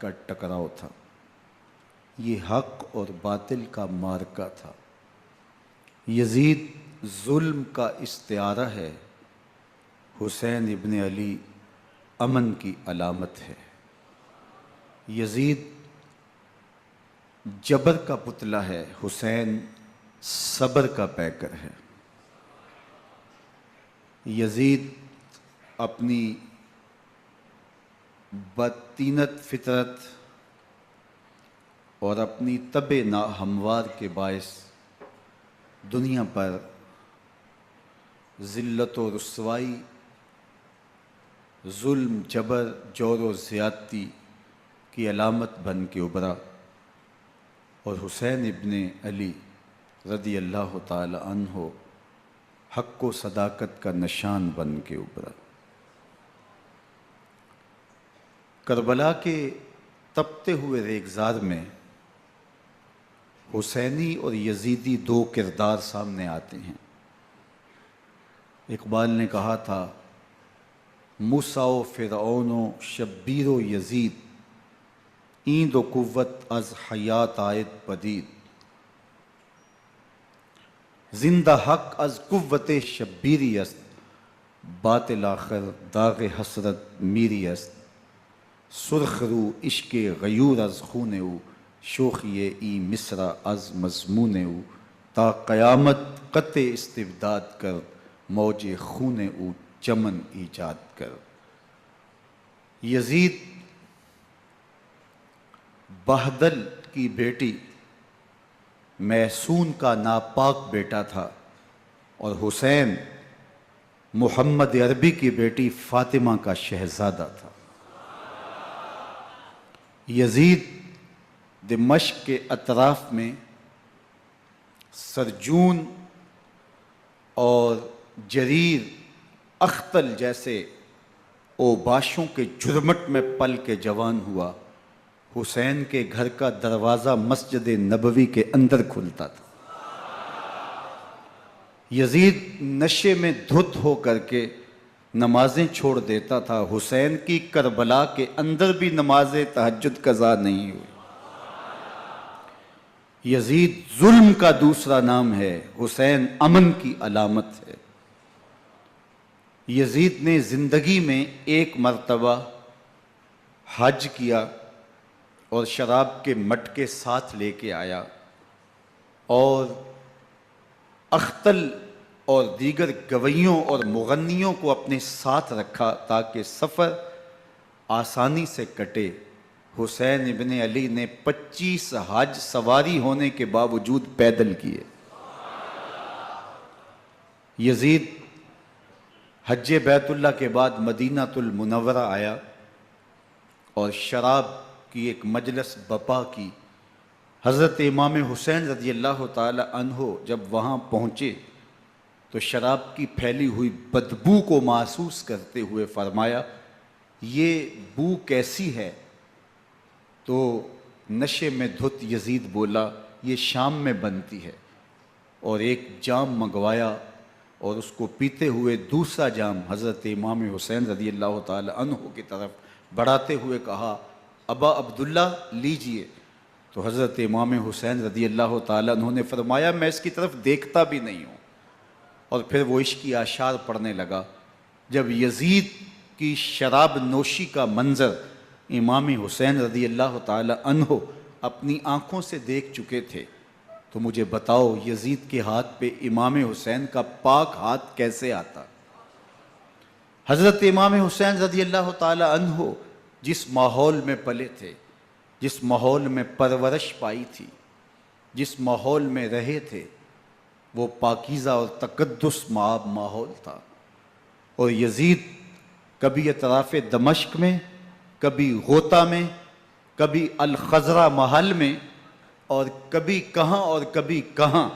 کا ٹکراؤ تھا، یہ حق اور باطل کا مارکا تھا۔ یزید ظلم کا استعارہ ہے، حسین ابن علی امن کی علامت ہے۔ یزید جبر کا پتلا ہے، حسین صبر کا پیکر ہے۔ یزید اپنی بدطینت فطرت اور اپنی طبع ناہموار کے باعث دنیا پر ذلت و رسوائی، ظلم، جبر، جور و زیادتی کی علامت بن کے ابھرا، اور حسین ابن علی رضی اللہ تعالی عنہ حق و صداقت کا نشان بن کے ابھرا۔ کربلا کے تپتے ہوئے ریگزار میں حسینی اور یزیدی دو کردار سامنے آتے ہیں۔ اقبال نے کہا تھا، موسیٰ و فرعون و شبیر و یزید، ایند و قوت از حیات آید پدید، زندہ حق از قوت شبیری است، باطل آخر داغ حسرت میری است، سرخ رو عشق غیور از خون او، شوخی ای مصرع از مضمون او، تا قیامت قطع استبداد کر، موج خون او چمن ایجاد کر۔ یزید بہدل کی بیٹی محسون کا ناپاک بیٹا تھا، اور حسین محمد عربی کی بیٹی فاطمہ کا شہزادہ تھا۔ یزید دمشق کے اطراف میں سرجون اور جریر، اختل جیسے اوباشوں کے جھرمٹ میں پل کے جوان ہوا۔ حسین کے گھر کا دروازہ مسجد نبوی کے اندر کھلتا تھا۔ یزید نشے میں دھت ہو کر کے نمازیں چھوڑ دیتا تھا۔ حسین کی کربلا کے اندر بھی نماز تہجد قضا نہیں ہوئی۔ یزید ظلم کا دوسرا نام ہے، حسین امن کی علامت ہے۔ یزید نے زندگی میں ایک مرتبہ حج کیا اور شراب کے مٹکے ساتھ لے کے آیا، اور اختل اور دیگر گویوں اور مغنیوں کو اپنے ساتھ رکھا تاکہ سفر آسانی سے کٹے۔ حسین ابن علی نے 25 حج سواری ہونے کے باوجود پیدل کیے۔ یزید حج بیت اللہ کے بعد مدینہ المنورہ آیا اور شراب کی ایک مجلس بپا کی۔ حضرت امام حسین رضی اللہ تعالی عنہ جب وہاں پہنچے تو شراب کی پھیلی ہوئی بدبو کو محسوس کرتے ہوئے فرمایا، یہ بو کیسی ہے؟ تو نشے میں دھت یزید بولا، یہ شام میں بنتی ہے، اور ایک جام منگوایا اور اس کو پیتے ہوئے دوسرا جام حضرت امام حسین رضی اللہ تعالی عنہ کی طرف بڑھاتے ہوئے کہا، ابا عبداللہ لیجئے۔ تو حضرت امام حسین رضی اللہ تعالی عنہ نے فرمایا، میں اس کی طرف دیکھتا بھی نہیں ہوں، اور پھر وہ عشقی اشعار پڑھنے لگا۔ جب یزید کی شراب نوشی کا منظر امام حسین رضی اللہ تعالی عنہ اپنی آنکھوں سے دیکھ چکے تھے تو مجھے بتاؤ، یزید کے ہاتھ پہ امام حسین کا پاک ہاتھ کیسے آتا؟ حضرت امام حسین رضی اللہ تعالی عنہ جس ماحول میں پلے تھے، جس ماحول میں پرورش پائی تھی، جس ماحول میں رہے تھے، وہ پاکیزہ اور تقدس مآب ماحول تھا۔ اور یزید کبھی اطراف دمشق میں، کبھی غوطہ میں، کبھی الخضرہ محل میں، اور کبھی کہاں اور کبھی کہاں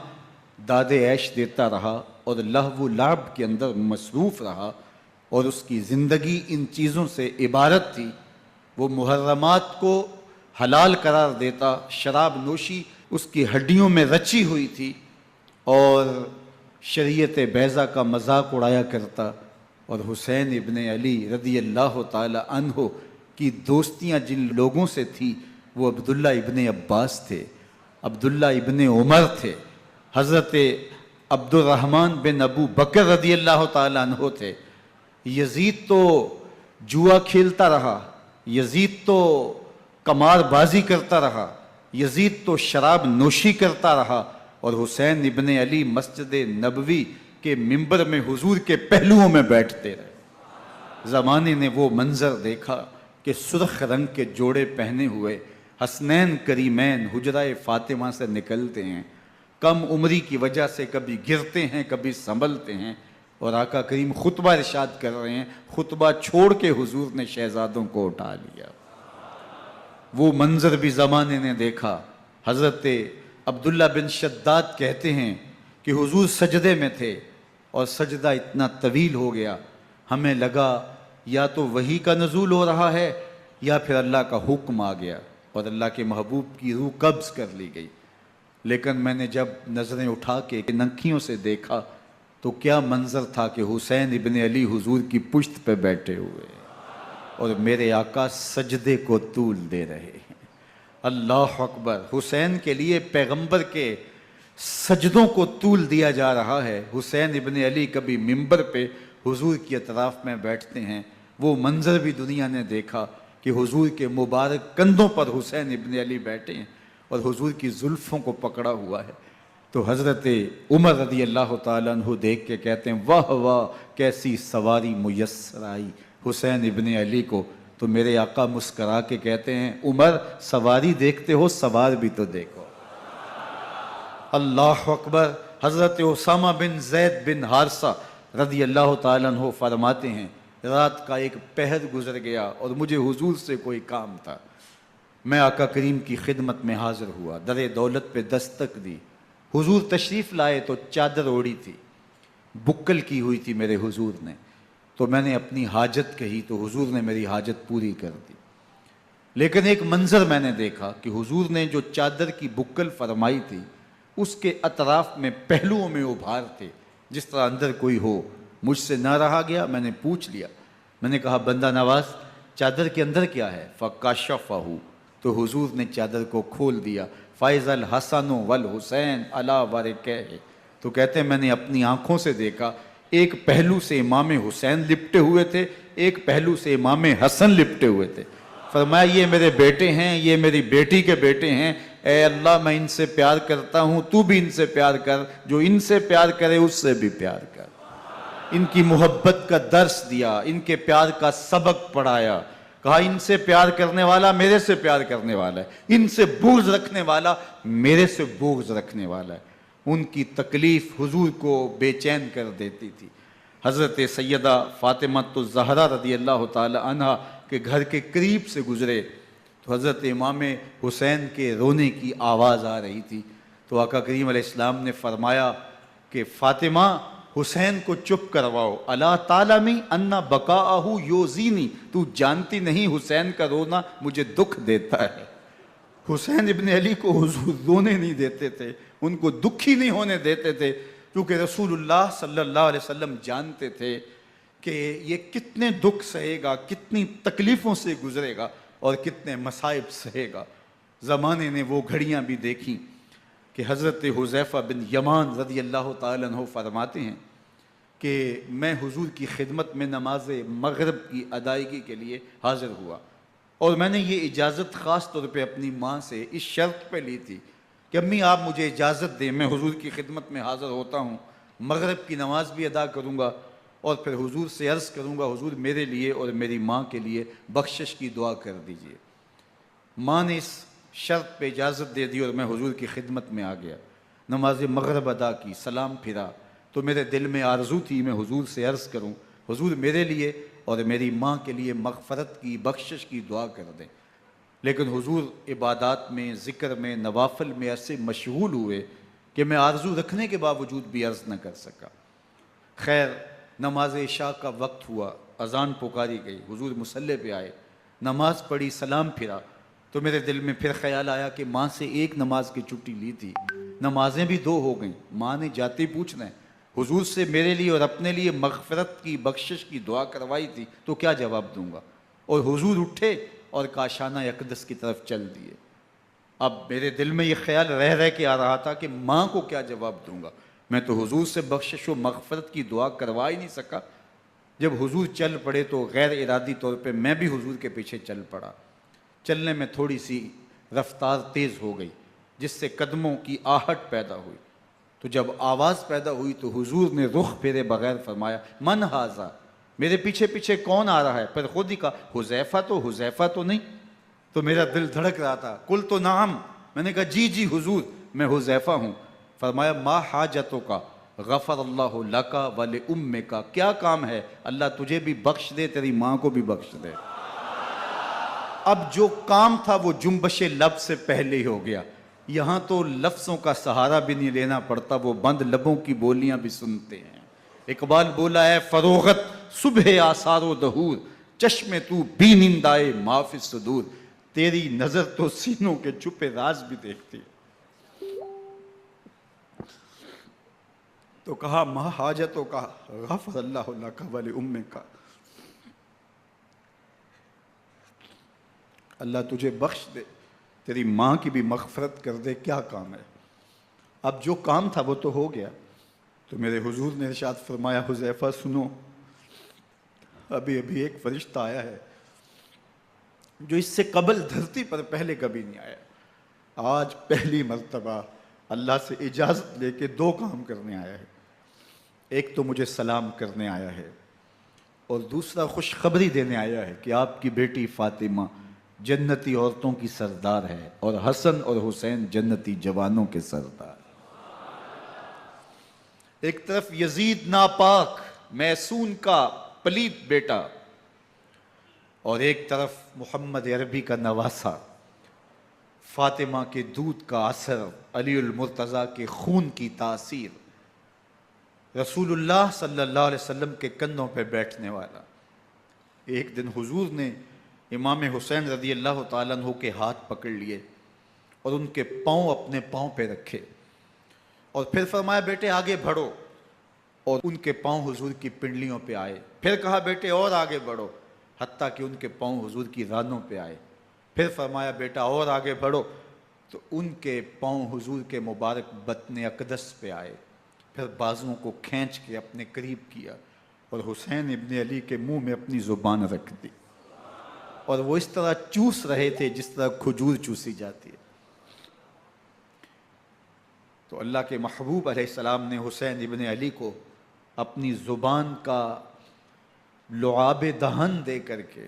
داد عیش دیتا رہا اور لہو و لعب کے اندر مصروف رہا، اور اس کی زندگی ان چیزوں سے عبارت تھی۔ وہ محرمات کو حلال قرار دیتا، شراب نوشی اس کی ہڈیوں میں رچی ہوئی تھی، اور شریعت بیضا کا مذاق اڑایا کرتا، اور حسین ابن علی رضی اللہ تعالی عنہ کی دوستیاں جن لوگوں سے تھی وہ عبداللہ ابن عباس تھے، عبداللہ ابن عمر تھے، حضرت عبد الرحمن بن ابو بکر رضی اللہ تعالیٰ عنہ تھے۔ یزید تو جوا کھیلتا رہا، یزید تو قمار بازی کرتا رہا، یزید تو شراب نوشی کرتا رہا، اور حسین ابن علی مسجد نبوی کے ممبر میں حضور کے پہلوؤں میں بیٹھتے رہے۔ زمانے نے وہ منظر دیکھا کہ سرخ رنگ کے جوڑے پہنے ہوئے حسنین کریمین حجرہ فاطمہ سے نکلتے ہیں، کم عمری کی وجہ سے کبھی گرتے ہیں کبھی سنبھلتے ہیں، اور آقا کریم خطبہ ارشاد کر رہے ہیں، خطبہ چھوڑ کے حضور نے شہزادوں کو اٹھا لیا۔ وہ منظر بھی زمانے نے دیکھا۔ حضرت عبداللہ بن شداد کہتے ہیں کہ حضور سجدے میں تھے اور سجدہ اتنا طویل ہو گیا، ہمیں لگا یا تو وحی کا نزول ہو رہا ہے یا پھر اللہ کا حکم آ گیا اور اللہ کے محبوب کی روح قبض کر لی گئی۔ لیکن میں نے جب نظریں اٹھا کے ننکیوں سے دیکھا تو کیا منظر تھا کہ حسین ابن علی حضور کی پشت پہ بیٹھے ہوئے اور میرے آقا سجدے کو طول دے رہے ہیں۔ اللہ اکبر! حسین کے لیے پیغمبر کے سجدوں کو طول دیا جا رہا ہے۔ حسین ابن علی کبھی ممبر پہ حضور کی اطراف میں بیٹھتے ہیں، وہ منظر بھی دنیا نے دیکھا کہ حضور کے مبارک کندھوں پر حسین ابن علی بیٹھے ہیں اور حضور کی زلفوں کو پکڑا ہوا ہے۔ تو حضرت عمر رضی اللہ تعالیٰ عنہ دیکھ کے کہتے ہیں واہ واہ کیسی سواری میسر آئی حسین ابن علی کو۔ تو میرے آقا مسکرا کے کہتے ہیں عمر سواری دیکھتے ہو سوار بھی تو دیکھو۔ اللہ اکبر! حضرت اسامہ بن زید بن حارثہ رضی اللہ تعالیٰ عنہ فرماتے ہیں رات کا ایک پہر گزر گیا اور مجھے حضور سے کوئی کام تھا، میں آقا کریم کی خدمت میں حاضر ہوا، در دولت پہ دستک دی، حضور تشریف لائے تو چادر اوڑی تھی، بکل کی ہوئی تھی میرے حضور نے، تو میں نے اپنی حاجت کہی تو حضور نے میری حاجت پوری کر دی۔ لیکن ایک منظر میں نے دیکھا کہ حضور نے جو چادر کی بکل فرمائی تھی اس کے اطراف میں پہلوؤں میں ابھار تھے، جس طرح اندر کوئی ہو۔ مجھ سے نہ رہا گیا، میں نے پوچھ لیا، میں نے کہا بندہ نواز چادر کے اندر کیا ہے؟ فَكَشَفَهُ، تو حضور نے چادر کو کھول دیا۔ فَإِذَا الْحَسَنُ وَالْحُسَيْنُ عَلَىٰ وَرِكَيْهِ، تو کہتے ہیں میں نے اپنی آنکھوں سے دیکھا ایک پہلو سے امام حسین لپٹے ہوئے تھے، ایک پہلو سے امام حسن لپٹے ہوئے تھے۔ فرمایا یہ میرے بیٹے ہیں، یہ میری بیٹی کے بیٹے ہیں، اے اللہ میں ان سے پیار کرتا ہوں، تو بھی ان سے پیار کر، جو ان سے پیار کرے اس سے بھی پیار کر۔ ان کی محبت کا درس دیا، ان کے پیار کا سبق پڑھایا، کہا ان سے پیار کرنے والا میرے سے پیار کرنے والا ہے، ان سے بغض رکھنے والا میرے سے بغض رکھنے والا ہے۔ ان کی تکلیف حضور کو بے چین کر دیتی تھی۔ حضرت سیدہ فاطمہ الزہرا رضی اللہ تعالی عنہ کے گھر کے قریب سے گزرے تو حضرت امام حسین کے رونے کی آواز آ رہی تھی، تو آقا کریم علیہ السلام نے فرمایا کہ فاطمہ حسین کو چپ کرواؤ، الا تعلمی ان بقاءہ یوزینی، تو جانتی نہیں حسین کا رونا مجھے دکھ دیتا ہے۔ حسین ابن علی کو حضور رونے نہیں دیتے تھے، ان کو دکھی نہیں ہونے دیتے تھے، کیونکہ رسول اللہ صلی اللہ علیہ وسلم جانتے تھے کہ یہ کتنے دکھ سہے گا، کتنی تکلیفوں سے گزرے گا اور کتنے مصائب سہے گا۔ زمانے نے وہ گھڑیاں بھی دیکھیں کہ حضرت حذیفہ بن یمان رضی اللہ تعالیٰ عنہ فرماتے ہیں کہ میں حضور کی خدمت میں نماز مغرب کی ادائیگی کے لیے حاضر ہوا، اور میں نے یہ اجازت خاص طور پہ اپنی ماں سے اس شرط پہ لی تھی کہ امی آپ مجھے اجازت دیں، میں حضور کی خدمت میں حاضر ہوتا ہوں، مغرب کی نماز بھی ادا کروں گا اور پھر حضور سے عرض کروں گا حضور میرے لیے اور میری ماں کے لیے بخشش کی دعا کر دیجئے۔ ماں نے اس شرط پہ اجازت دے دی اور میں حضور کی خدمت میں آ گیا، نماز مغرب ادا کی، سلام پھرا تو میرے دل میں آرزو تھی میں حضور سے عرض کروں حضور میرے لیے اور میری ماں کے لیے مغفرت کی بخشش کی دعا کر دیں، لیکن حضور عبادات میں ذکر میں نوافل میں ایسے مشغول ہوئے کہ میں آرزو رکھنے کے باوجود بھی عرض نہ کر سکا۔ خیر نماز عشاء کا وقت ہوا، اذان پکاری گئی، حضور مصلی پہ آئے، نماز پڑھی، سلام پھرا تو میرے دل میں پھر خیال آیا کہ ماں سے ایک نماز کی چھٹی لی تھی، نمازیں بھی دو ہو گئیں، ماں نے جاتے پوچھنا ہے حضور سے میرے لیے اور اپنے لیے مغفرت کی بخشش کی دعا کروائی تھی تو کیا جواب دوں گا، اور حضور اٹھے اور کاشانہ اقدس کی طرف چل دیے۔ اب میرے دل میں یہ خیال رہ کے آ رہا تھا کہ ماں کو کیا جواب دوں گا، میں تو حضور سے بخشش و مغفرت کی دعا کروا ہی نہیں سکا۔ جب حضور چل پڑے تو غیر ارادی طور پہ میں بھی حضور کے پیچھے چل پڑا۔ چلنے میں تھوڑی سی رفتار تیز ہو گئی جس سے قدموں کی آہٹ پیدا ہوئی، تو جب آواز پیدا ہوئی تو حضور نے رخ پھیرے بغیر فرمایا من ھذا، میرے پیچھے پیچھے کون آ رہا ہے؟ پھر خود ہی کہا حذیفہ تو نہیں؟ تو میرا دل دھڑک رہا تھا، قل تو نعم، میں نے کہا جی حضور میں حذیفہ ہوں۔ فرمایا ما حاجتک غفر اللہ لک ولامک، کیا کام ہے؟ اللہ تجھے بھی بخش دے، تیری ماں کو بھی بخش دے۔ اب جو کام تھا وہ جنبش لب سے پہلے ہی ہو گیا، یہاں تو لفظوں کا سہارا بھی نہیں لینا پڑتا، وہ بند لبوں کی بولیاں بھی سنتے ہیں۔ اقبال بولا ہے فروغت صبح آثار و دہور، چشم تو بی نندائے ما فی الصدور، تیری نظر تو سینوں کے چھپے راز بھی دیکھتی ہے۔ تو کہا ما حاجتوں کا غفر اللہ لک ولامک، اللہ تجھے بخش دے، تیری ماں کی بھی مغفرت کر دے، کیا کام ہے؟ اب جو کام تھا وہ تو ہو گیا۔ تو میرے حضور نے ارشاد فرمایا حذیفہ سنو، ابھی ایک فرشتہ آیا ہے جو اس سے قبل دھرتی پر پہلے کبھی نہیں آیا، آج پہلی مرتبہ اللہ سے اجازت لے کے 2 کام کرنے آیا ہے۔ ایک تو مجھے سلام کرنے آیا ہے اور دوسرا خوشخبری دینے آیا ہے کہ آپ کی بیٹی فاطمہ جنتی عورتوں کی سردار ہے اور حسن اور حسین جنتی جوانوں کے سردار۔ ایک طرف یزید ناپاک میسون کا پلیت بیٹا، اور ایک طرف محمد عربی کا نواسا، فاطمہ کے دودھ کا اثر، علی المرتضیٰ کے خون کی تاثیر، رسول اللہ صلی اللہ علیہ وسلم کے کندھوں پہ بیٹھنے والا۔ ایک دن حضور نے امام حسین رضی اللہ تعالیٰ عنہ کے ہاتھ پکڑ لیے اور ان کے پاؤں اپنے پاؤں پہ رکھے اور پھر فرمایا بیٹے آگے بڑھو، اور ان کے پاؤں حضور کی پنڈلیوں پہ آئے۔ پھر کہا بیٹے اور آگے بڑھو، حتیٰ کہ ان کے پاؤں حضور کی رانوں پہ آئے۔ پھر فرمایا بیٹا اور آگے بڑھو، تو ان کے پاؤں حضور کے مبارک بطن اقدس پہ آئے۔ پھر بازوؤں کو کھینچ کے اپنے قریب کیا اور حسین ابن علی کے منہ میں اپنی زبان رکھ دی، اور وہ اس طرح چوس رہے تھے جس طرح کھجور چوسی جاتی ہے۔ تو اللہ کے محبوب علیہ السلام نے حسین ابن علی کو اپنی زبان کا لعاب دہن دے کر کے،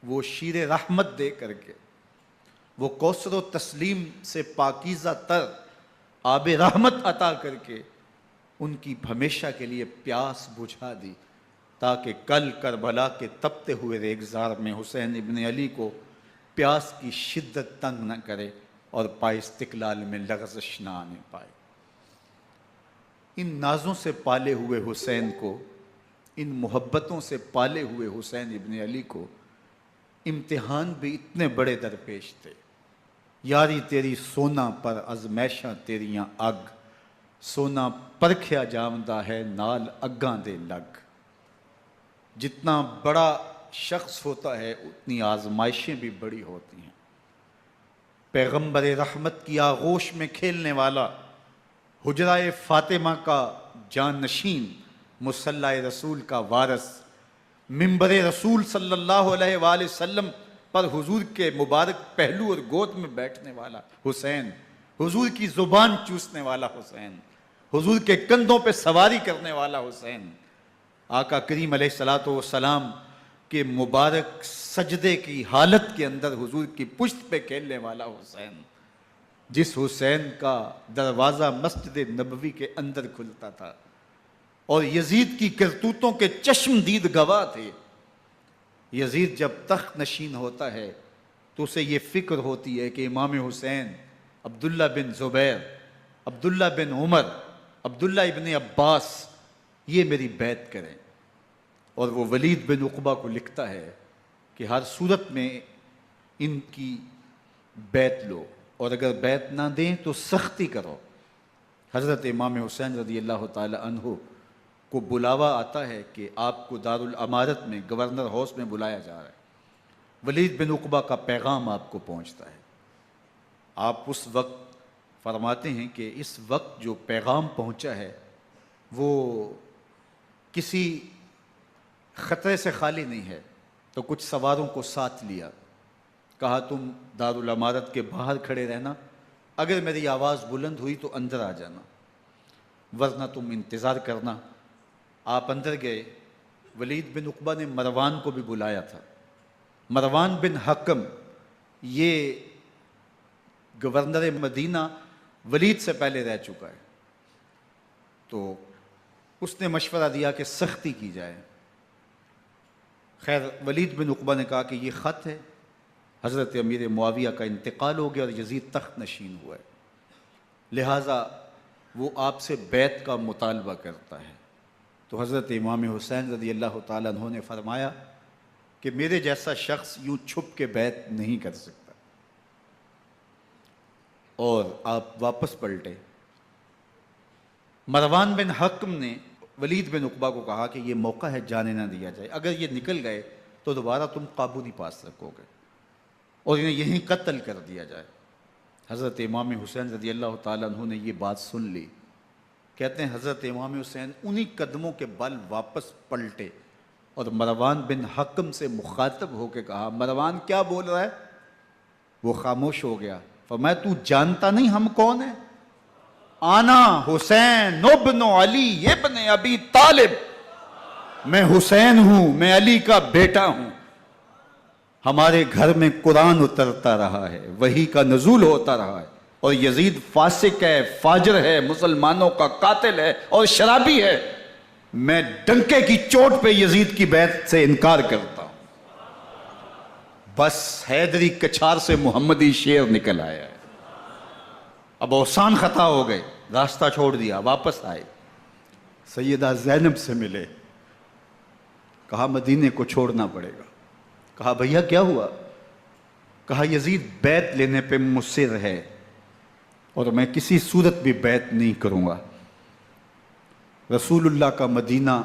وہ شیر رحمت دے کر کے، وہ کوثر و تسلیم سے پاکیزہ تر آب رحمت عطا کر کے ان کی ہمیشہ کے لیے پیاس بجھا دی، تاکہ کل کربلا کے تپتے ہوئے ریگزار میں حسین ابن علی کو پیاس کی شدت تنگ نہ کرے اور پائے استقلال میں لغزش نہ آنے پائے۔ ان نازوں سے پالے ہوئے حسین کو، ان محبتوں سے پالے ہوئے حسین ابن علی کو امتحان بھی اتنے بڑے درپیش تھے۔ یاری تیری سونا پر ازمیشاں تیریاں اگ، سونا پرکھیا جاوندا ہے نال اگاں دے لگ۔ جتنا بڑا شخص ہوتا ہے اتنی آزمائشیں بھی بڑی ہوتی ہیں۔ پیغمبر رحمت کی آغوش میں کھیلنے والا، حجرہ فاطمہ کا جانشین، مصلی رسول کا وارث، منبر رسول صلی اللہ علیہ وآلہ وسلم پر حضور کے مبارک پہلو اور گود میں بیٹھنے والا حسین، حضور کی زبان چوسنے والا حسین، حضور کے کندھوں پہ سواری کرنے والا حسین، آقا کریم علیہ السلام کے مبارک سجدے کی حالت کے اندر حضور کی پشت پہ کھیلنے والا حسین، جس حسین کا دروازہ مسجد نبوی کے اندر کھلتا تھا اور یزید کی کرتوتوں کے چشم دید گواہ تھے۔ یزید جب تخت نشین ہوتا ہے تو اسے یہ فکر ہوتی ہے کہ امام حسین، عبداللہ بن زبیر، عبداللہ بن عمر، عبداللہ ابن عباس یہ میری بیعت کریں، اور وہ ولید بن عقبہ کو لکھتا ہے کہ ہر صورت میں ان کی بیعت لو، اور اگر بیعت نہ دیں تو سختی کرو۔ حضرت امام حسین رضی اللہ تعالی عنہ کو بلاوا آتا ہے کہ آپ کو دارالامارت میں گورنر ہاؤس میں بلایا جا رہا ہے۔ ولید بن عقبہ کا پیغام آپ کو پہنچتا ہے۔ آپ اس وقت فرماتے ہیں کہ اس وقت جو پیغام پہنچا ہے وہ کسی خطرے سے خالی نہیں ہے، تو کچھ سواروں کو ساتھ لیا، کہا تم دارالامارت کے باہر کھڑے رہنا، اگر میری آواز بلند ہوئی تو اندر آ جانا، ورنہ تم انتظار کرنا۔ آپ اندر گئے۔ ولید بن عقبہ نے مروان کو بھی بلایا تھا۔ مروان بن حکم یہ گورنر مدینہ ولید سے پہلے رہ چکا ہے، تو اس نے مشورہ دیا کہ سختی کی جائے۔ خیر ولید بن عقبہ نے کہا کہ یہ خط ہے، حضرت امیر معاویہ کا انتقال ہو گیا اور یزید تخت نشین ہوا ہے، لہٰذا وہ آپ سے بیعت کا مطالبہ کرتا ہے۔ تو حضرت امام حسین رضی اللہ تعالیٰ عنہ نے فرمایا کہ میرے جیسا شخص یوں چھپ کے بیعت نہیں کر سکتا، اور آپ واپس پلٹے۔ مروان بن حکم نے ولید بن عقبہ کو کہا کہ یہ موقع ہے جانے نہ دیا جائے، اگر یہ نکل گئے تو دوبارہ تم قابو نہیں پا سکو گے، اور انہیں یہیں قتل کر دیا جائے۔ حضرت امام حسین رضی اللہ تعالیٰ عنہ نے یہ بات سن لی۔ کہتے ہیں حضرت امام حسین انہی قدموں کے بل واپس پلٹے اور مروان بن حکم سے مخاطب ہو کے کہا، مروان کیا بول رہا ہے؟ وہ خاموش ہو گیا۔ فرمایا تو جانتا نہیں ہم کون ہیں؟ آنا حسین ابن علی ابن ابی طالب، میں حسین ہوں، میں علی کا بیٹا ہوں، ہمارے گھر میں قرآن اترتا رہا ہے، وحی کا نزول ہوتا رہا ہے، اور یزید فاسق ہے، فاجر ہے، مسلمانوں کا قاتل ہے اور شرابی ہے، میں ڈنکے کی چوٹ پہ یزید کی بیعت سے انکار کرتا ہوں۔ بس حیدری کچھار سے محمدی شیر نکل آیا ہے۔ اب اوسان خطا ہو گئے، راستہ چھوڑ دیا، واپس آئے، سیدہ زینب سے ملے، کہا مدینے کو چھوڑنا پڑے گا۔ کہا بھیا کیا ہوا؟ کہا یزید بیعت لینے پہ مصر ہے اور میں کسی صورت بھی بیعت نہیں کروں گا۔ رسول اللہ کا مدینہ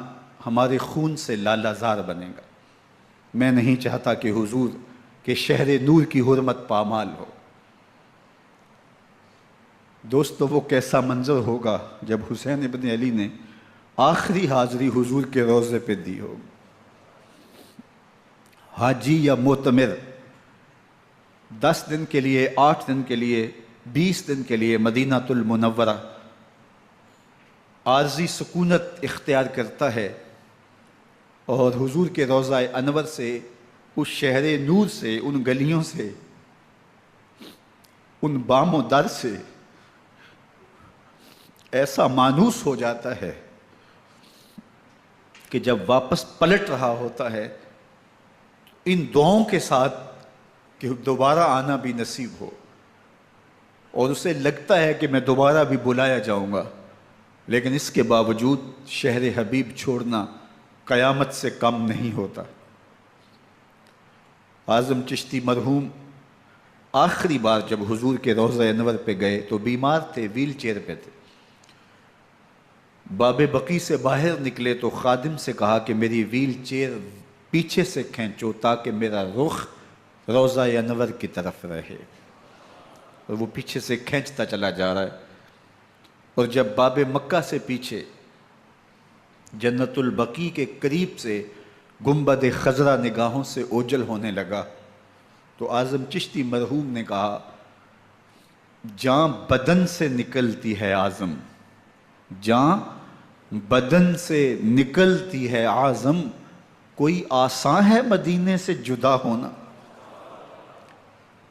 ہمارے خون سے لالا زار بنے گا، میں نہیں چاہتا کہ حضور کے شہر نور کی حرمت پامال ہو۔ دوستو وہ کیسا منظر ہوگا جب حسین ابن علی نے آخری حاضری حضور کے روضے پہ دی ہو۔ حاجی یا معتمر 10 دن کے لیے، 8 دن کے لیے، 20 دن کے لیے مدینہ المنورہ عارضی سکونت اختیار کرتا ہے، اور حضور کے روضہ انور سے، اس شہر نور سے، ان گلیوں سے، ان بام و در سے ایسا مانوس ہو جاتا ہے کہ جب واپس پلٹ رہا ہوتا ہے ان دعاؤں کے ساتھ کہ دوبارہ آنا بھی نصیب ہو، اور اسے لگتا ہے کہ میں دوبارہ بھی بلایا جاؤں گا، لیکن اس کے باوجود شہر حبیب چھوڑنا قیامت سے کم نہیں ہوتا۔ اعظم چشتی مرحوم آخری بار جب حضور کے روضہ انور پہ گئے تو بیمار تھے، ویل چیئر پہ تھے۔ باب بقی سے باہر نکلے تو خادم سے کہا کہ میری ویل چیئر پیچھے سے کھینچو تاکہ میرا رخ روضہ انور کی طرف رہے، اور وہ پیچھے سے کھینچتا چلا جا رہا ہے، اور جب باب مکہ سے پیچھے جنت البقیع کے قریب سے گنبد خضرا نگاہوں سے اوجل ہونے لگا تو اعظم چشتی مرحوم نے کہا، جان بدن سے نکلتی ہے اعظم، جان بدن سے نکلتی ہے اعظم، کوئی آسان ہے مدینے سے جدا ہونا،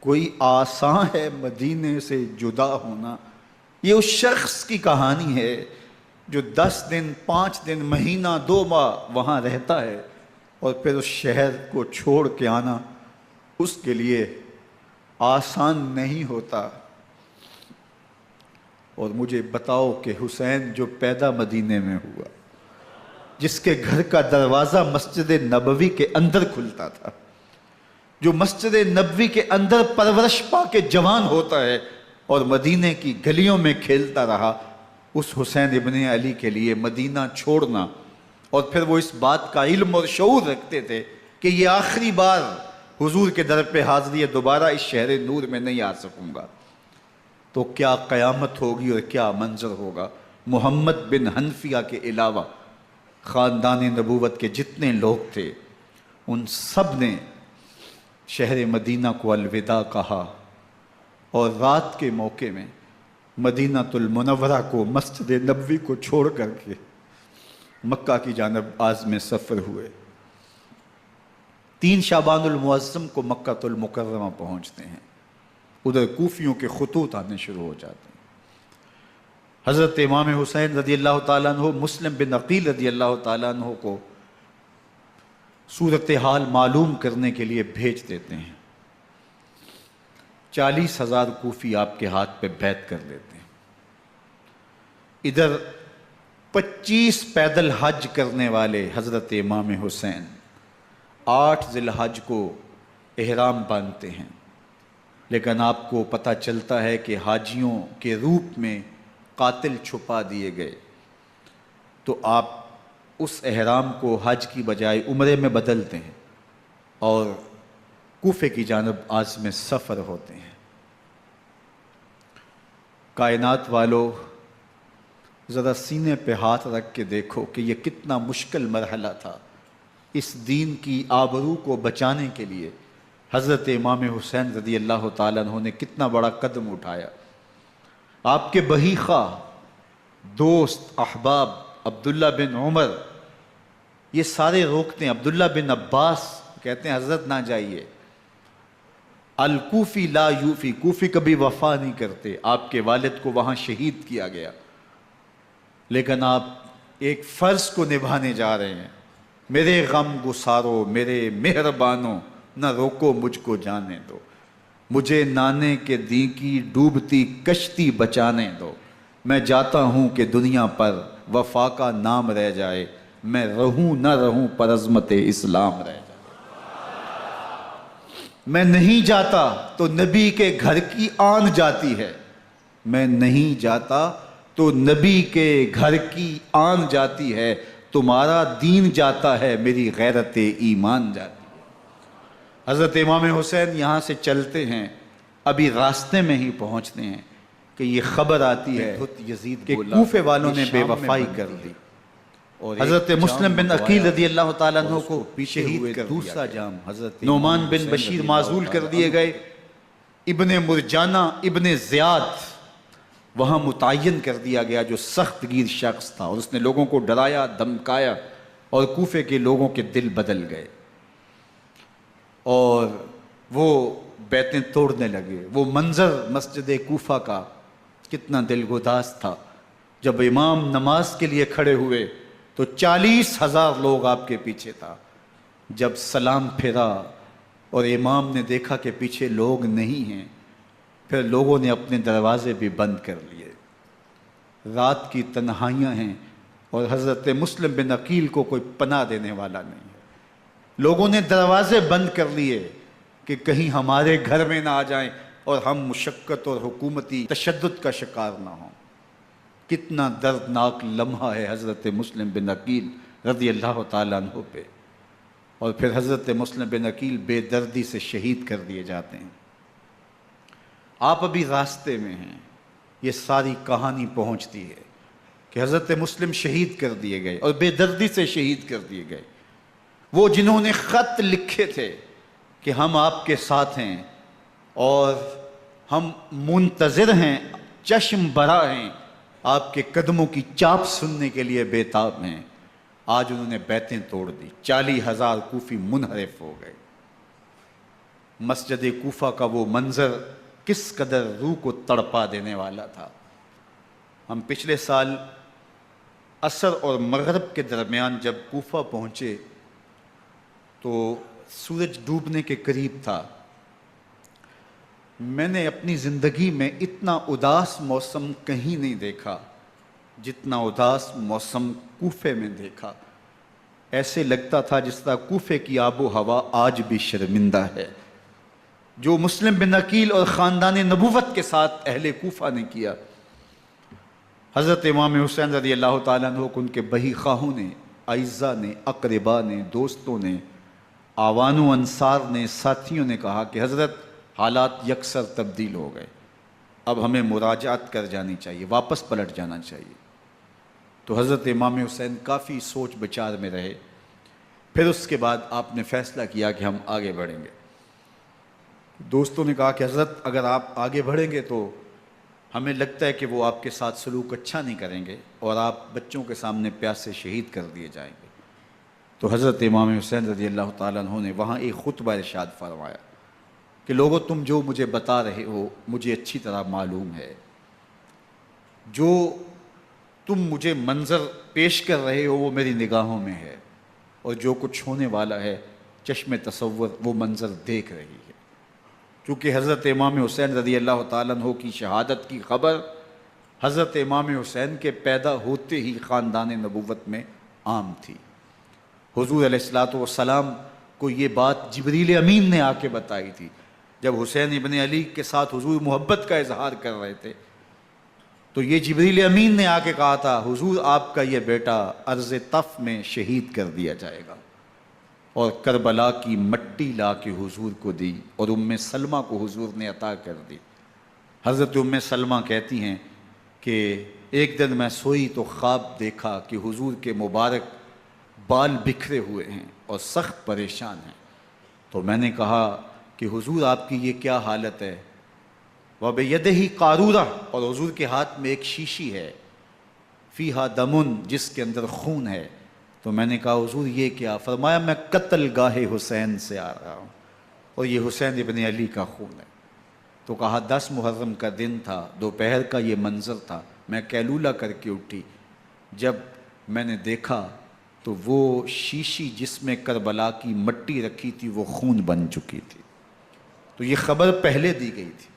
کوئی آسان ہے مدینے سے جدا ہونا۔ یہ اس شخص کی کہانی ہے جو 10 دن، 5 دن، مہینہ، 2 ماہ وہاں رہتا ہے، اور پھر اس شہر کو چھوڑ کے آنا اس کے لیے آسان نہیں ہوتا۔ اور مجھے بتاؤ کہ حسین جو پیدا مدینے میں ہوا، جس کے گھر کا دروازہ مسجد نبوی کے اندر کھلتا تھا، جو مسجد نبوی کے اندر پرورش پا کے جوان ہوتا ہے اور مدینے کی گلیوں میں کھیلتا رہا، اس حسین ابن علی کے لیے مدینہ چھوڑنا، اور پھر وہ اس بات کا علم اور شعور رکھتے تھے کہ یہ آخری بار حضور کے در پہ حاضری ہے، دوبارہ اس شہر نور میں نہیں آ سکوں گا، تو کیا قیامت ہوگی اور کیا منظر ہوگا۔ محمد بن حنفیہ کے علاوہ خاندان نبوت کے جتنے لوگ تھے ان سب نے شہر مدینہ کو الوداع کہا، اور رات کے موقع میں مدینہ المنورہ کو، مسجد نبوی کو چھوڑ کر کے مکہ کی جانب عازم سفر ہوئے۔ 3 شعبان المعظم کو مکہ المکرمہ پہنچتے ہیں، ادھر کوفیوں کے خطوط آنے شروع ہو جاتے ہیں۔ حضرت امام حسین رضی اللہ تعالیٰ عنہ مسلم بن عقیل رضی اللہ تعالیٰ عنہ کو صورتحال معلوم کرنے کے لیے بھیج دیتے ہیں۔ 40,000 کوفی آپ کے ہاتھ پہ بیعت کر لیتے ہیں۔ ادھر 25 پیدل حج کرنے والے حضرت امام حسین 8 ذی الحج کو احرام باندھتے ہیں، لیکن آپ کو پتہ چلتا ہے کہ حاجیوں کے روپ میں قاتل چھپا دیے گئے، تو آپ اس احرام کو حج کی بجائے عمرے میں بدلتے ہیں اور کوفے کی جانب عازم سفر ہوتے ہیں۔ کائنات والو، ذرا سینے پہ ہاتھ رکھ کے دیکھو کہ یہ کتنا مشکل مرحلہ تھا۔ اس دین کی آبرو کو بچانے کے لیے حضرت امام حسین رضی اللہ تعالیٰ عنہ نے کتنا بڑا قدم اٹھایا۔ آپ کے بہی خواہ، دوست، احباب عبداللہ بن عمر یہ سارے روکتے ہیں۔ عبداللہ بن عباس کہتے ہیں حضرت نہ جائیے، الکوفی لا یوفی، کوفی کبھی وفا نہیں کرتے۔ آپ کے والد کو وہاں شہید کیا گیا، لیکن آپ ایک فرض کو نبھانے جا رہے ہیں۔ میرے غم گسارو، میرے مہربانوں، نہ روکو مجھ کو جانے دو، مجھے نانے کے دی کی ڈوبتی کشتی بچانے دو۔ میں جاتا ہوں کہ دنیا پر وفا کا نام رہ جائے، میں رہوں نہ رہوں پر عظمت اسلام رہ جائے۔ میں نہیں جاتا تو نبی کے گھر کی آن جاتی ہے، میں نہیں جاتا تو نبی کے گھر کی آن جاتی ہے، تمہارا دین جاتا ہے، میری غیرت ایمان جاتی ہے۔ حضرت امام حسین یہاں سے چلتے ہیں، ابھی راستے میں ہی پہنچتے ہیں کہ یہ خبر آتی ہے کہ کوفے والوں نے بے وفائی کر دی، اور حضرت مسلم بن عقیل رضی اللہ تعالیٰ عنہ کو شہید کر دوسرا جام حضرت نعمان بن بشیر معزول کر دیے گئے۔ ابن مرجانہ ابن زیاد وہاں متعین کر دیا گیا، جو سخت گیر شخص تھا، اور اس نے لوگوں کو ڈرایا، دھمکایا، اور کوفے کے لوگوں کے دل بدل گئے اور وہ بیعتیں توڑنے لگے۔ وہ منظر مسجد کوفہ کا کتنا دل گداز تھا۔ جب امام نماز کے لیے کھڑے ہوئے تو 40,000 لوگ آپ کے پیچھے تھا۔ جب سلام پھیرا اور امام نے دیکھا کہ پیچھے لوگ نہیں ہیں، پھر لوگوں نے اپنے دروازے بھی بند کر لیے۔ رات کی تنہائیاں ہیں اور حضرت مسلم بن عقیل کو کوئی پناہ دینے والا نہیں ہے۔ لوگوں نے دروازے بند کر لیے کہ کہیں ہمارے گھر میں نہ آ جائیں اور ہم مشقت اور حکومتی تشدد کا شکار نہ ہوں۔ کتنا دردناک لمحہ ہے حضرت مسلم بن عقیل رضی اللہ تعالیٰ عنہ پہ، اور پھر حضرت مسلم بن عقیل بے دردی سے شہید کر دیے جاتے ہیں۔ آپ ابھی راستے میں ہیں، یہ ساری کہانی پہنچتی ہے کہ حضرت مسلم شہید کر دیے گئے اور بے دردی سے شہید کر دیے گئے۔ وہ جنہوں نے خط لکھے تھے کہ ہم آپ کے ساتھ ہیں اور ہم منتظر ہیں، چشم برا ہیں، آپ کے قدموں کی چاپ سننے کے لیے بےتاب ہیں، آج انہوں نے بیعتیں توڑ دی۔ 40,000 کوفی منحرف ہو گئے۔ مسجد کوفہ کا وہ منظر کس قدر روح کو تڑپا دینے والا تھا۔ ہم پچھلے سال عصر اور مغرب کے درمیان جب کوفہ پہنچے تو سورج ڈوبنے کے قریب تھا۔ میں نے اپنی زندگی میں اتنا اداس موسم کہیں نہیں دیکھا جتنا اداس موسم کوفے میں دیکھا۔ ایسے لگتا تھا جس طرح کوفے کی آب و ہوا آج بھی شرمندہ ہے۔ جو مسلم بن عقیل اور خاندان نبوت کے ساتھ اہل کوفہ نے کیا، حضرت امام حسین رضی اللہ تعالیٰ عنہ کو ان کے بہی خواہوں نے، اعزاء نے، اقربا نے، دوستوں نے آوان و انصار نے، ساتھیوں نے کہا کہ حضرت حالات یکسر تبدیل ہو گئے، اب ہمیں مراجعت کر جانی چاہیے، واپس پلٹ جانا چاہیے۔ تو حضرت امام حسین کافی سوچ بچار میں رہے، پھر اس کے بعد آپ نے فیصلہ کیا کہ ہم آگے بڑھیں گے۔ دوستوں نے کہا کہ حضرت اگر آپ آگے بڑھیں گے تو ہمیں لگتا ہے کہ وہ آپ کے ساتھ سلوک اچھا نہیں کریں گے اور آپ بچوں کے سامنے پیاس سے شہید کر دیے جائیں گے۔ تو حضرت امام حسین رضی اللہ تعالیٰ عنہ نے وہاں ایک خطبہ ارشاد فرمایا کہ لوگو تم جو مجھے بتا رہے ہو مجھے اچھی طرح معلوم ہے، جو تم مجھے منظر پیش کر رہے ہو وہ میری نگاہوں میں ہے، اور جو کچھ ہونے والا ہے چشم تصور وہ منظر دیکھ رہی ہے۔ چونکہ حضرت امام حسین رضی اللہ تعالیٰ عنہ کی شہادت کی خبر حضرت امام حسین کے پیدا ہوتے ہی خاندان نبوت میں عام تھی۔ حضور علیہ الصلوۃ والسلام کو یہ بات جبریل امین نے آ کے بتائی تھی جب حسین ابن علی کے ساتھ حضور محبت کا اظہار کر رہے تھے، تو یہ جبریل امین نے آ کے کہا تھا حضور آپ کا یہ بیٹا ارض طف میں شہید کر دیا جائے گا، اور کربلا کی مٹی لا کے حضور کو دی اور ام سلمہ کو حضور نے عطا کر دی۔ حضرت ام سلمہ کہتی ہیں کہ ایک دن میں سوئی تو خواب دیکھا کہ حضور کے مبارک بال بکھرے ہوئے ہیں اور سخت پریشان ہیں، تو میں نے کہا کہ حضور آپ کی یہ کیا حالت ہے؟ وَبِيَدِهِ قَارُورَةٌ، اور حضور کے ہاتھ میں ایک شیشی ہے، فیہا دمن، جس کے اندر خون ہے۔ تو میں نے کہا حضور یہ کیا؟ فرمایا میں قتل گاہ حسین سے آ رہا ہوں اور یہ حسین ابن علی کا خون ہے۔ تو کہا 10 محرم کا دن تھا، دوپہر کا یہ منظر تھا، میں قیلولہ کر کے اٹھی، جب میں نے دیکھا تو وہ شیشی جس میں کربلا کی مٹی رکھی تھی وہ خون بن چکی تھی۔ تو یہ خبر پہلے دی گئی تھی،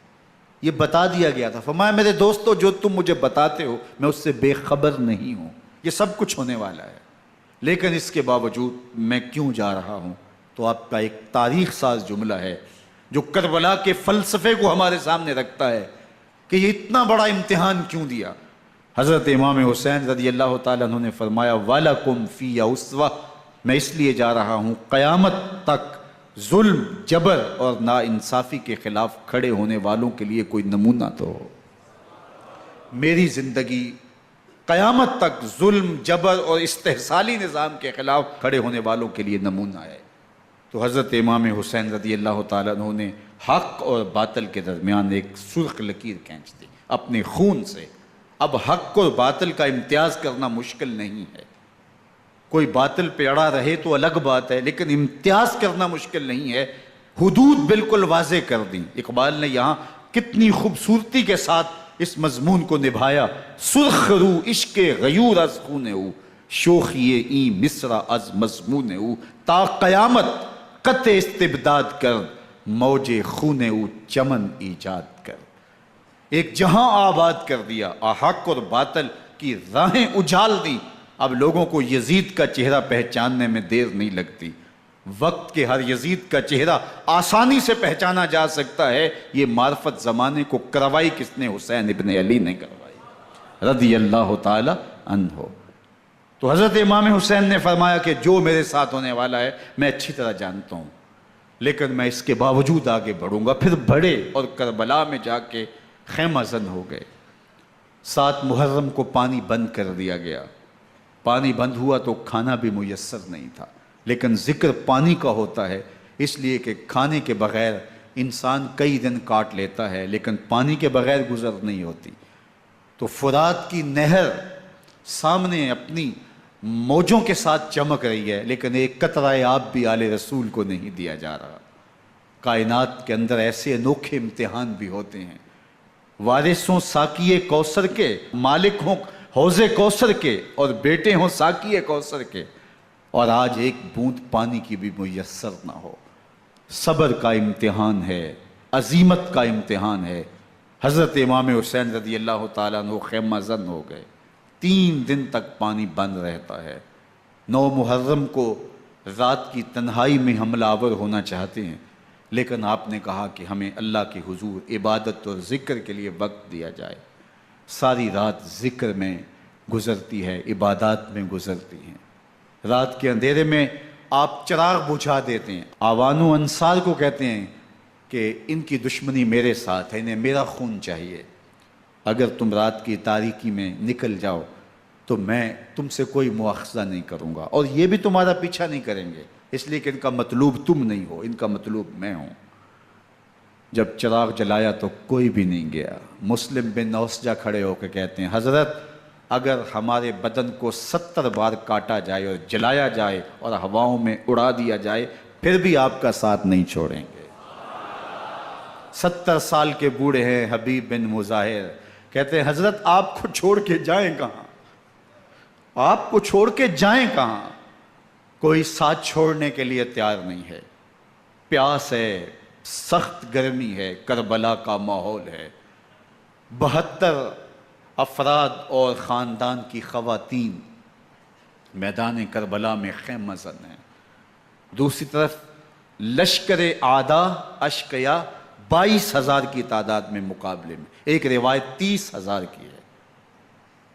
یہ بتا دیا گیا تھا۔ فرمایا میرے دوستو جو تم مجھے بتاتے ہو میں اس سے بے خبر نہیں ہوں، یہ سب کچھ ہونے والا ہے، لیکن اس کے باوجود میں کیوں جا رہا ہوں؟ تو آپ کا ایک تاریخ ساز جملہ ہے جو کربلا کے فلسفے کو ہمارے سامنے رکھتا ہے کہ یہ اتنا بڑا امتحان کیوں دیا۔ حضرت امام حسین رضی اللہ تعالیٰ عنہ نے فرمایا وَلَكُمْ فِيَّ أُسْوَةٌ، میں اس لیے جا رہا ہوں قیامت تک ظلم، جبر اور ناانصافی کے خلاف کھڑے ہونے والوں کے لیے کوئی نمونہ تو ہو۔ میری زندگی قیامت تک ظلم، جبر اور استحصالی نظام کے خلاف کھڑے ہونے والوں کے لیے نمونہ ہے۔ تو حضرت امام حسین رضی اللہ تعالیٰ عنہ نے حق اور باطل کے درمیان ایک سرخ لکیر کھینچ دی اپنے خون سے۔ اب حق اور باطل کا امتیاز کرنا مشکل نہیں ہے، کوئی باطل پہ اڑا رہے تو الگ بات ہے، لیکن امتیاز کرنا مشکل نہیں ہے۔ حدود بالکل واضح کر دیں۔ اقبال نے یہاں کتنی خوبصورتی کے ساتھ اس مضمون کو نبھایا۔ سرخ رو عشق غیور از خون او، شوخی این مصرع از مضمون او، تا قیامت قطع استبداد کر، موج خون او چمن ایجاد کر۔ ایک جہاں آباد کر دیا، حق اور باطل کی راہیں اجال دی۔ اب لوگوں کو یزید کا چہرہ پہچاننے میں دیر نہیں لگتی، وقت کے ہر یزید کا چہرہ آسانی سے پہچانا جا سکتا ہے۔ یہ معرفت زمانے کو کروائی کس نے؟ حسین ابن علی نے کروائی رضی اللہ تعالی عنہ۔ تو حضرت امام حسین نے فرمایا کہ جو میرے ساتھ ہونے والا ہے میں اچھی طرح جانتا ہوں، لیکن میں اس کے باوجود آگے بڑھوں گا۔ پھر بڑھے اور کربلا میں جا کے خیمہ زن ہو گئے۔ 7 محرم کو پانی بند کر دیا گیا۔ پانی بند ہوا تو کھانا بھی میسر نہیں تھا، لیکن ذکر پانی کا ہوتا ہے اس لیے کہ کھانے کے بغیر انسان کئی دن کاٹ لیتا ہے، لیکن پانی کے بغیر گزر نہیں ہوتی۔ تو فرات کی نہر سامنے اپنی موجوں کے ساتھ چمک رہی ہے، لیکن ایک قطرہ آب بھی آل رسول کو نہیں دیا جا رہا۔ کائنات کے اندر ایسے انوکھے امتحان بھی ہوتے ہیں۔ وارث ہوں ساقی کوثر کے، مالک ہوں حوض کوثر کے، اور بیٹے ہوں ساقی کوثر کے، اور آج ایک بوند پانی کی بھی میسر نہ ہو۔ صبر کا امتحان ہے، عزیمت کا امتحان ہے۔ حضرت امام حسین رضی اللہ تعالیٰ عنہ خیمہ زن ہو گئے۔ 3 دن تک پانی بند رہتا ہے۔ 9 محرم کو رات کی تنہائی میں حملہ آور ہونا چاہتے ہیں، لیکن آپ نے کہا کہ ہمیں اللہ کے حضور عبادت اور ذکر کے لیے وقت دیا جائے۔ ساری رات ذکر میں گزرتی ہے، عبادات میں گزرتی ہیں۔ رات کے اندھیرے میں آپ چراغ بجھا دیتے ہیں. آوان و انصار کو کہتے ہیں کہ ان کی دشمنی میرے ساتھ ہے، انہیں میرا خون چاہیے. اگر تم رات کی تاریکی میں نکل جاؤ تو میں تم سے کوئی مواخذہ نہیں کروں گا، اور یہ بھی تمہارا پیچھا نہیں کریں گے، اس لیے کہ ان کا مطلوب تم نہیں ہو، ان کا مطلوب میں ہوں. جب چراغ جلایا تو کوئی بھی نہیں گیا. مسلم بن نوسجہ کھڑے ہو کے کہتے ہیں حضرت اگر ہمارے بدن کو 70 بار کاٹا جائے اور جلایا جائے اور ہواؤں میں اڑا دیا جائے پھر بھی آپ کا ساتھ نہیں چھوڑیں گے. 70 سال کے بوڑھے ہیں حبیب بن مظاہر، کہتے ہیں حضرت آپ کو چھوڑ کے جائیں کہاں، آپ کو چھوڑ کے جائیں کہاں. کوئی ساتھ چھوڑنے کے لیے تیار نہیں ہے. پیاس ہے، سخت گرمی ہے، کربلا کا ماحول ہے. 72 افراد اور خاندان کی خواتین میدان کربلا میں خیمہ زن ہیں. دوسری طرف لشکر اعداء اشقیا 22,000 کی تعداد میں مقابلے میں، ایک روایت 30,000 کی ہے.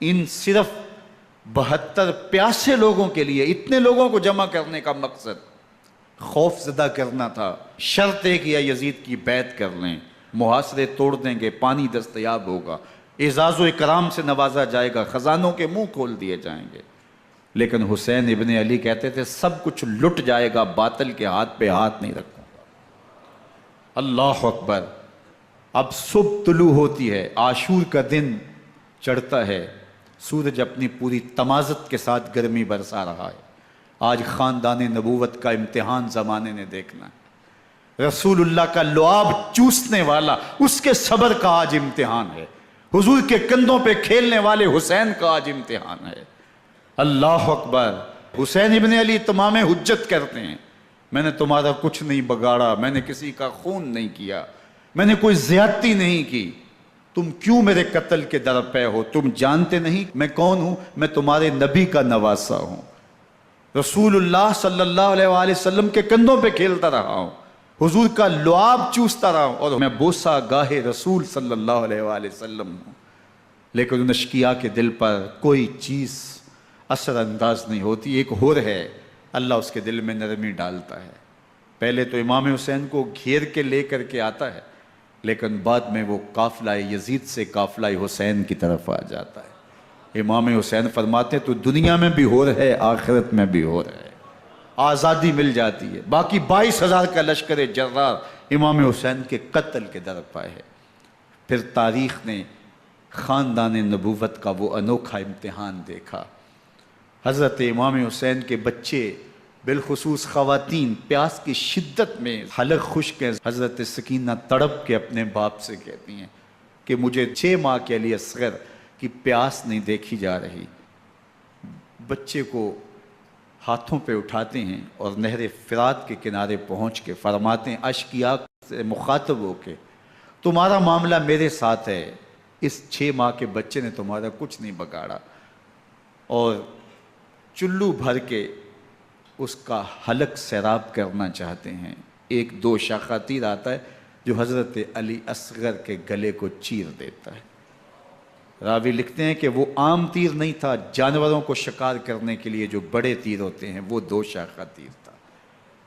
ان صرف 72 پیاسے لوگوں کے لیے اتنے لوگوں کو جمع کرنے کا مقصد خوف زدہ کرنا تھا. شرط ہے کہ یا یزید کی بیعت کر لیں، محاصرے توڑ دیں گے، پانی دستیاب ہوگا، اعزاز و اکرام سے نوازا جائے گا، خزانوں کے منہ کھول دیے جائیں گے. لیکن حسین ابن علی کہتے تھے سب کچھ لٹ جائے گا، باطل کے ہاتھ پہ ہاتھ نہیں رکھوں گا. اللہ اکبر. اب صبح طلوع ہوتی ہے، عاشور کا دن چڑھتا ہے، سورج اپنی پوری تمازت کے ساتھ گرمی برسا رہا ہے. آج خاندان نبوت کا امتحان زمانے نے دیکھنا ہے. رسول اللہ کا لعاب چوسنے والا اس کے صبر کا آج امتحان ہے. حضور کے کندھوں پہ کھیلنے والے حسین کا آج امتحان ہے. اللہ اکبر. حسین ابن علی تمام حجت کرتے ہیں میں نے تمہارا کچھ نہیں بگاڑا، میں نے کسی کا خون نہیں کیا، میں نے کوئی زیادتی نہیں کی، تم کیوں میرے قتل کے در پہ ہو؟ تم جانتے نہیں میں کون ہوں؟ میں تمہارے نبی کا نواسا ہوں، رسول اللہ صلی اللہ علیہ وآلہ وسلم کے کندھوں پہ کھیلتا رہا ہوں، حضور کا لعاب چوستا رہا ہوں، اور میں بوسہ گاہ رسول صلی اللہ علیہ وآلہ وسلم ہوں. لیکن ان اشقیاء کے دل پر کوئی چیز اثر انداز نہیں ہوتی. ایک ہور ہے، اللہ اس کے دل میں نرمی ڈالتا ہے. پہلے تو امام حسین کو گھیر کے لے کر کے آتا ہے، لیکن بعد میں وہ قافلہ یزید سے قافلہ حسین کی طرف آ جاتا ہے. امام حسین فرماتے ہیں تو دنیا میں بھی ہور ہے، آخرت میں بھی ہور ہے. آزادی مل جاتی ہے. باقی 22,000 کا لشکر جرار امام حسین کے قتل کے در پائے ہے. پھر تاریخ نے خاندان نبوت کا وہ انوکھا امتحان دیکھا. حضرت امام حسین کے بچے بالخصوص خواتین پیاس کی شدت میں حلق خشک ہیں. حضرت سکینہ تڑپ کے اپنے باپ سے کہتی ہیں کہ مجھے 6 ماہ کے لیے اصغر کی پیاس نہیں دیکھی جا رہی. بچے کو ہاتھوں پہ اٹھاتے ہیں اور نہر فرات کے کنارے پہنچ کے فرماتے ہیں اشقیاء سے مخاطب ہو کے تمہارا معاملہ میرے ساتھ ہے، اس 6 ماہ کے بچے نے تمہارا کچھ نہیں بگاڑا. اور چلو بھر کے اس کا حلق سیراب کرنا چاہتے ہیں. ایک 2 شاخہ تیر آتا ہے جو حضرت علی اصغر کے گلے کو چیر دیتا ہے. راوی لکھتے ہیں کہ وہ عام تیر نہیں تھا، جانوروں کو شکار کرنے کے لیے جو بڑے تیر ہوتے ہیں وہ 2 شاخہ تیر تھا.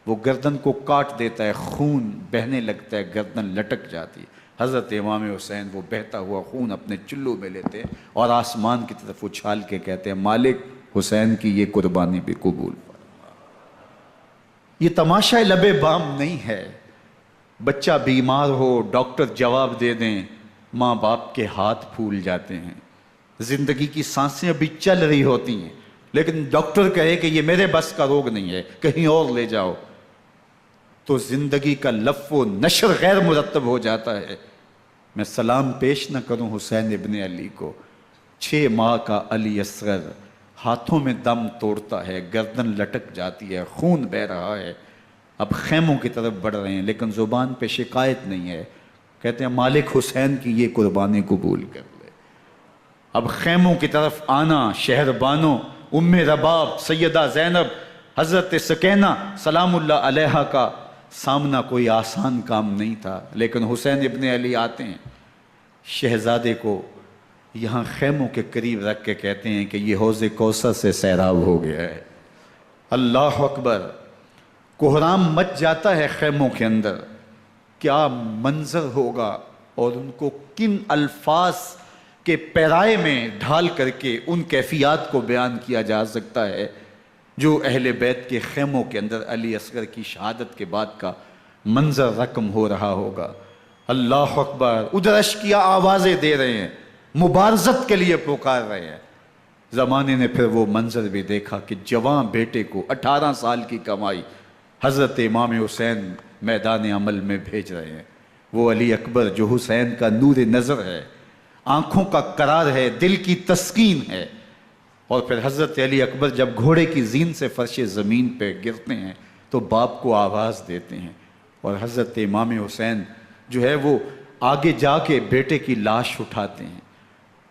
وہ گردن کو کاٹ دیتا ہے، خون بہنے لگتا ہے، گردن لٹک جاتی ہے. حضرت امام حسین وہ بہتا ہوا خون اپنے چلو میں لیتے ہیں اور آسمان کی طرف اچھال کے کہتے ہیں مالک حسین کی یہ قربانی بھی قبول فرما. یہ تماشا لب بام نہیں ہے. بچہ بیمار ہو، ڈاکٹر جواب دے دیں، ماں باپ کے ہاتھ پھول جاتے ہیں. زندگی کی سانسیں ابھی چل رہی ہوتی ہیں لیکن ڈاکٹر کہے کہ یہ میرے بس کا روگ نہیں ہے، کہیں اور لے جاؤ، تو زندگی کا لف و نشر غیر مرتب ہو جاتا ہے. میں سلام پیش نہ کروں حسین ابن علی کو. 6 ماہ کا علی اصغر ہاتھوں میں دم توڑتا ہے، گردن لٹک جاتی ہے، خون بہہ رہا ہے. اب خیموں کی طرف بڑھ رہے ہیں لیکن زبان پہ شکایت نہیں ہے. کہتے ہیں مالک حسین کی یہ قربانی قبول کر لے. اب خیموں کی طرف آنا، شہر بانو، ام رباب، سیدہ زینب، حضرت سکینہ سلام اللہ علیہا کا سامنا کوئی آسان کام نہیں تھا. لیکن حسین ابن علی آتے ہیں، شہزادے کو یہاں خیموں کے قریب رکھ کے کہتے ہیں کہ یہ حوض کوثر سے سیراب ہو گیا ہے. اللہ اکبر. کوہرام مچ جاتا ہے خیموں کے اندر، کیا منظر ہوگا اور ان کو کن الفاظ کے پیرائے میں ڈھال کر کے ان کیفیات کو بیان کیا جا سکتا ہے جو اہل بیت کے خیموں کے اندر علی اصغر کی شہادت کے بعد کا منظر رقم ہو رہا ہوگا۔ اللہ اکبر، ادھر اشکیا آوازیں دے رہے ہیں، مبارزت کے لیے پکار رہے ہیں۔ زمانے نے پھر وہ منظر بھی دیکھا کہ جوان بیٹے کو 18 سال کی کمائی حضرت امام حسین میدان عمل میں بھیج رہے ہیں۔ وہ علی اکبر جو حسین کا نور نظر ہے، آنکھوں کا قرار ہے، دل کی تسکین ہے۔ اور پھر حضرت علی اکبر جب گھوڑے کی زین سے فرش زمین پہ گرتے ہیں تو باپ کو آواز دیتے ہیں، اور حضرت امام حسین جو ہے وہ آگے جا کے بیٹے کی لاش اٹھاتے ہیں۔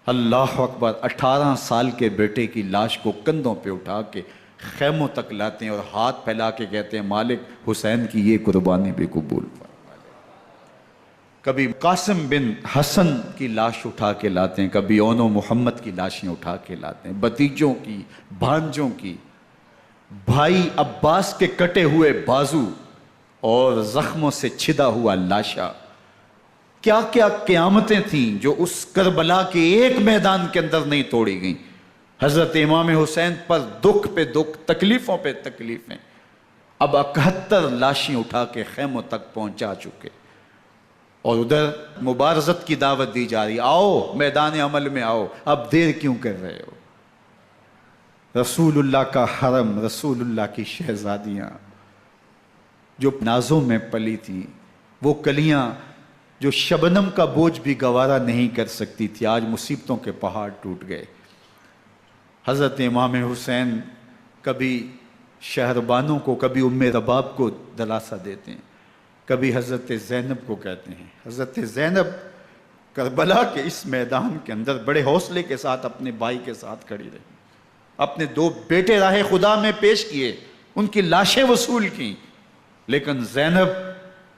اللہ اکبر، 18 سال کے بیٹے کی لاش کو کندھوں پہ اٹھا کے خیموں تک لاتے ہیں اور ہاتھ پھیلا کے کہتے ہیں مالک حسین کی یہ قربانی بھی قبول فرما۔ کبھی قاسم بن حسن کی لاش اٹھا کے لاتے ہیں، کبھی اون و محمد کی لاشیں اٹھا کے لاتے ہیں، بتیجوں کی، بھانجوں کی، بھائی عباس کے کٹے ہوئے بازو اور زخموں سے چھدا ہوا لاشا۔ کیا کیا قیامتیں تھیں جو اس کربلا کے ایک میدان کے اندر نہیں توڑی گئیں۔ حضرت امام حسین پر دکھ پہ دکھ، تکلیفوں پہ تکلیفیں۔ اب 71 لاشیں اٹھا کے خیموں تک پہنچا چکے، اور ادھر مبارزت کی دعوت دی جا رہی، آؤ میدان عمل میں آؤ، اب دیر کیوں کر رہے ہو۔ رسول اللہ کا حرم، رسول اللہ کی شہزادیاں جو نازوں میں پلی تھیں، وہ کلیاں جو شبنم کا بوجھ بھی گوارا نہیں کر سکتی تھی، آج مصیبتوں کے پہاڑ ٹوٹ گئے۔ حضرت امام حسین کبھی شہربانوں کو، کبھی ام رباب کو دلاسا دیتے ہیں، کبھی حضرت زینب کو کہتے ہیں۔ حضرت زینب کربلا کے اس میدان کے اندر بڑے حوصلے کے ساتھ اپنے بھائی کے ساتھ کھڑی رہی، اپنے 2 بیٹے راہ خدا میں پیش کیے، ان کی لاشیں وصول کیں، لیکن زینب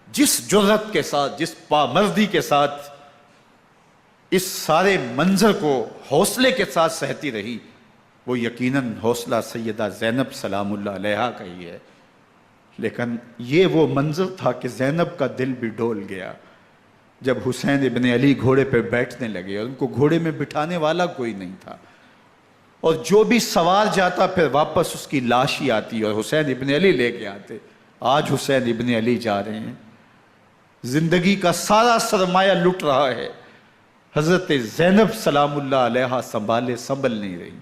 جس جرأت کے ساتھ، جس پامردی کے ساتھ اس سارے منظر کو حوصلے کے ساتھ سہتی رہی، وہ یقیناً حوصلہ سیدہ زینب سلام اللہ علیہا کا ہی ہے۔ لیکن یہ وہ منظر تھا کہ زینب کا دل بھی ڈول گیا جب حسین ابن علی گھوڑے پہ بیٹھنے لگے، اور ان کو گھوڑے میں بٹھانے والا کوئی نہیں تھا، اور جو بھی سوار جاتا پھر واپس اس کی لاش ہی آتی اور حسین ابن علی لے کے آتے۔ آج حسین ابن علی جا رہے ہیں، زندگی کا سارا سرمایہ لٹ رہا ہے، حضرت زینب سلام اللہ علیہا سنبھل نہیں رہی۔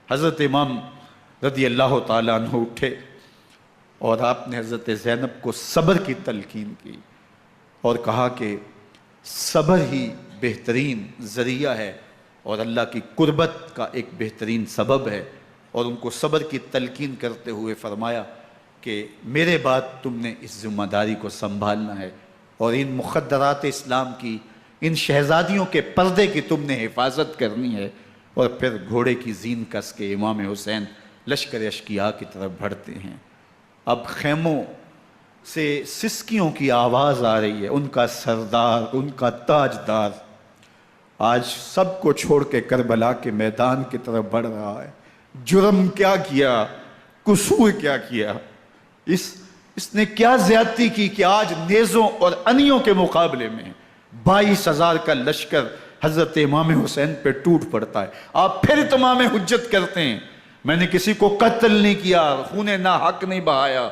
حضرت امام رضی اللہ تعالیٰ عنہ اٹھے اور آپ نے حضرت زینب کو صبر کی تلقین کی اور کہا کہ صبر ہی بہترین ذریعہ ہے اور اللہ کی قربت کا ایک بہترین سبب ہے، اور ان کو صبر کی تلقین کرتے ہوئے فرمایا کہ میرے بعد تم نے اس ذمہ داری کو سنبھالنا ہے، اور ان مخدرات اسلام کی، ان شہزادیوں کے پردے کی تم نے حفاظت کرنی ہے۔ اور پھر گھوڑے کی زین کس کے امام حسین لشکر اشکیا کی طرف بڑھتے ہیں۔ اب خیموں سے سسکیوں کی آواز آ رہی ہے، ان کا سردار، ان کا تاجدار آج سب کو چھوڑ کے کربلا کے میدان کی طرف بڑھ رہا ہے۔ جرم کیا کیا، قصور کیا کیا، اس نے کیا زیادتی کی کہ آج نیزوں اور انیوں کے مقابلے میں 22,000 کا لشکر حضرت امام حسین پہ ٹوٹ پڑتا ہے۔ آپ پھر تمام حجت کرتے ہیں میں نے کسی کو قتل نہیں کیا، خون ناحق نہیں بہایا،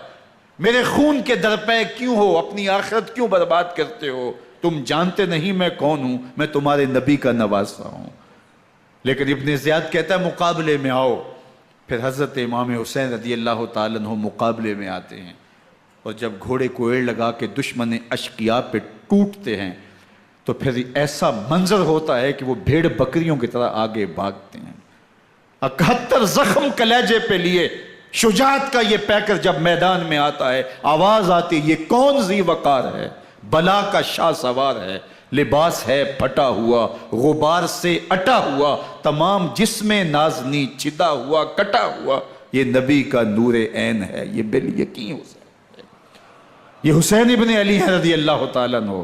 میرے خون کے درپے کیوں ہو، اپنی آخرت کیوں برباد کرتے ہو، تم جانتے نہیں میں کون ہوں، میں تمہارے نبی کا نواسا ہوں۔ لیکن ابن زیاد کہتا ہے مقابلے میں آؤ۔ پھر حضرت امام حسین رضی اللہ تعالیٰ عنہ مقابلے میں آتے ہیں، اور جب گھوڑے کو ایڑ لگا کے دشمن اشقیاء پہ ٹوٹتے ہیں تو پھر ایسا منظر ہوتا ہے کہ وہ بھیڑ بکریوں کی طرح آگے بھاگتے ہیں۔ 71 زخم کلیجے پہ لیے شجاعت کا یہ پیکر جب میدان میں آتا ہے، آواز آتی یہ کون ذی وقار ہے، بلا کا شاہ سوار ہے، لباس ہے پھٹا ہوا، غبار سے اٹا ہوا، تمام جسم نازنی چدا ہوا کٹا ہوا، یہ نبی کا نور عین ہے، یہ بالیقین حسین ہے، یہ حسین ابن علی ہے رضی اللہ تعالیٰ عنہ۔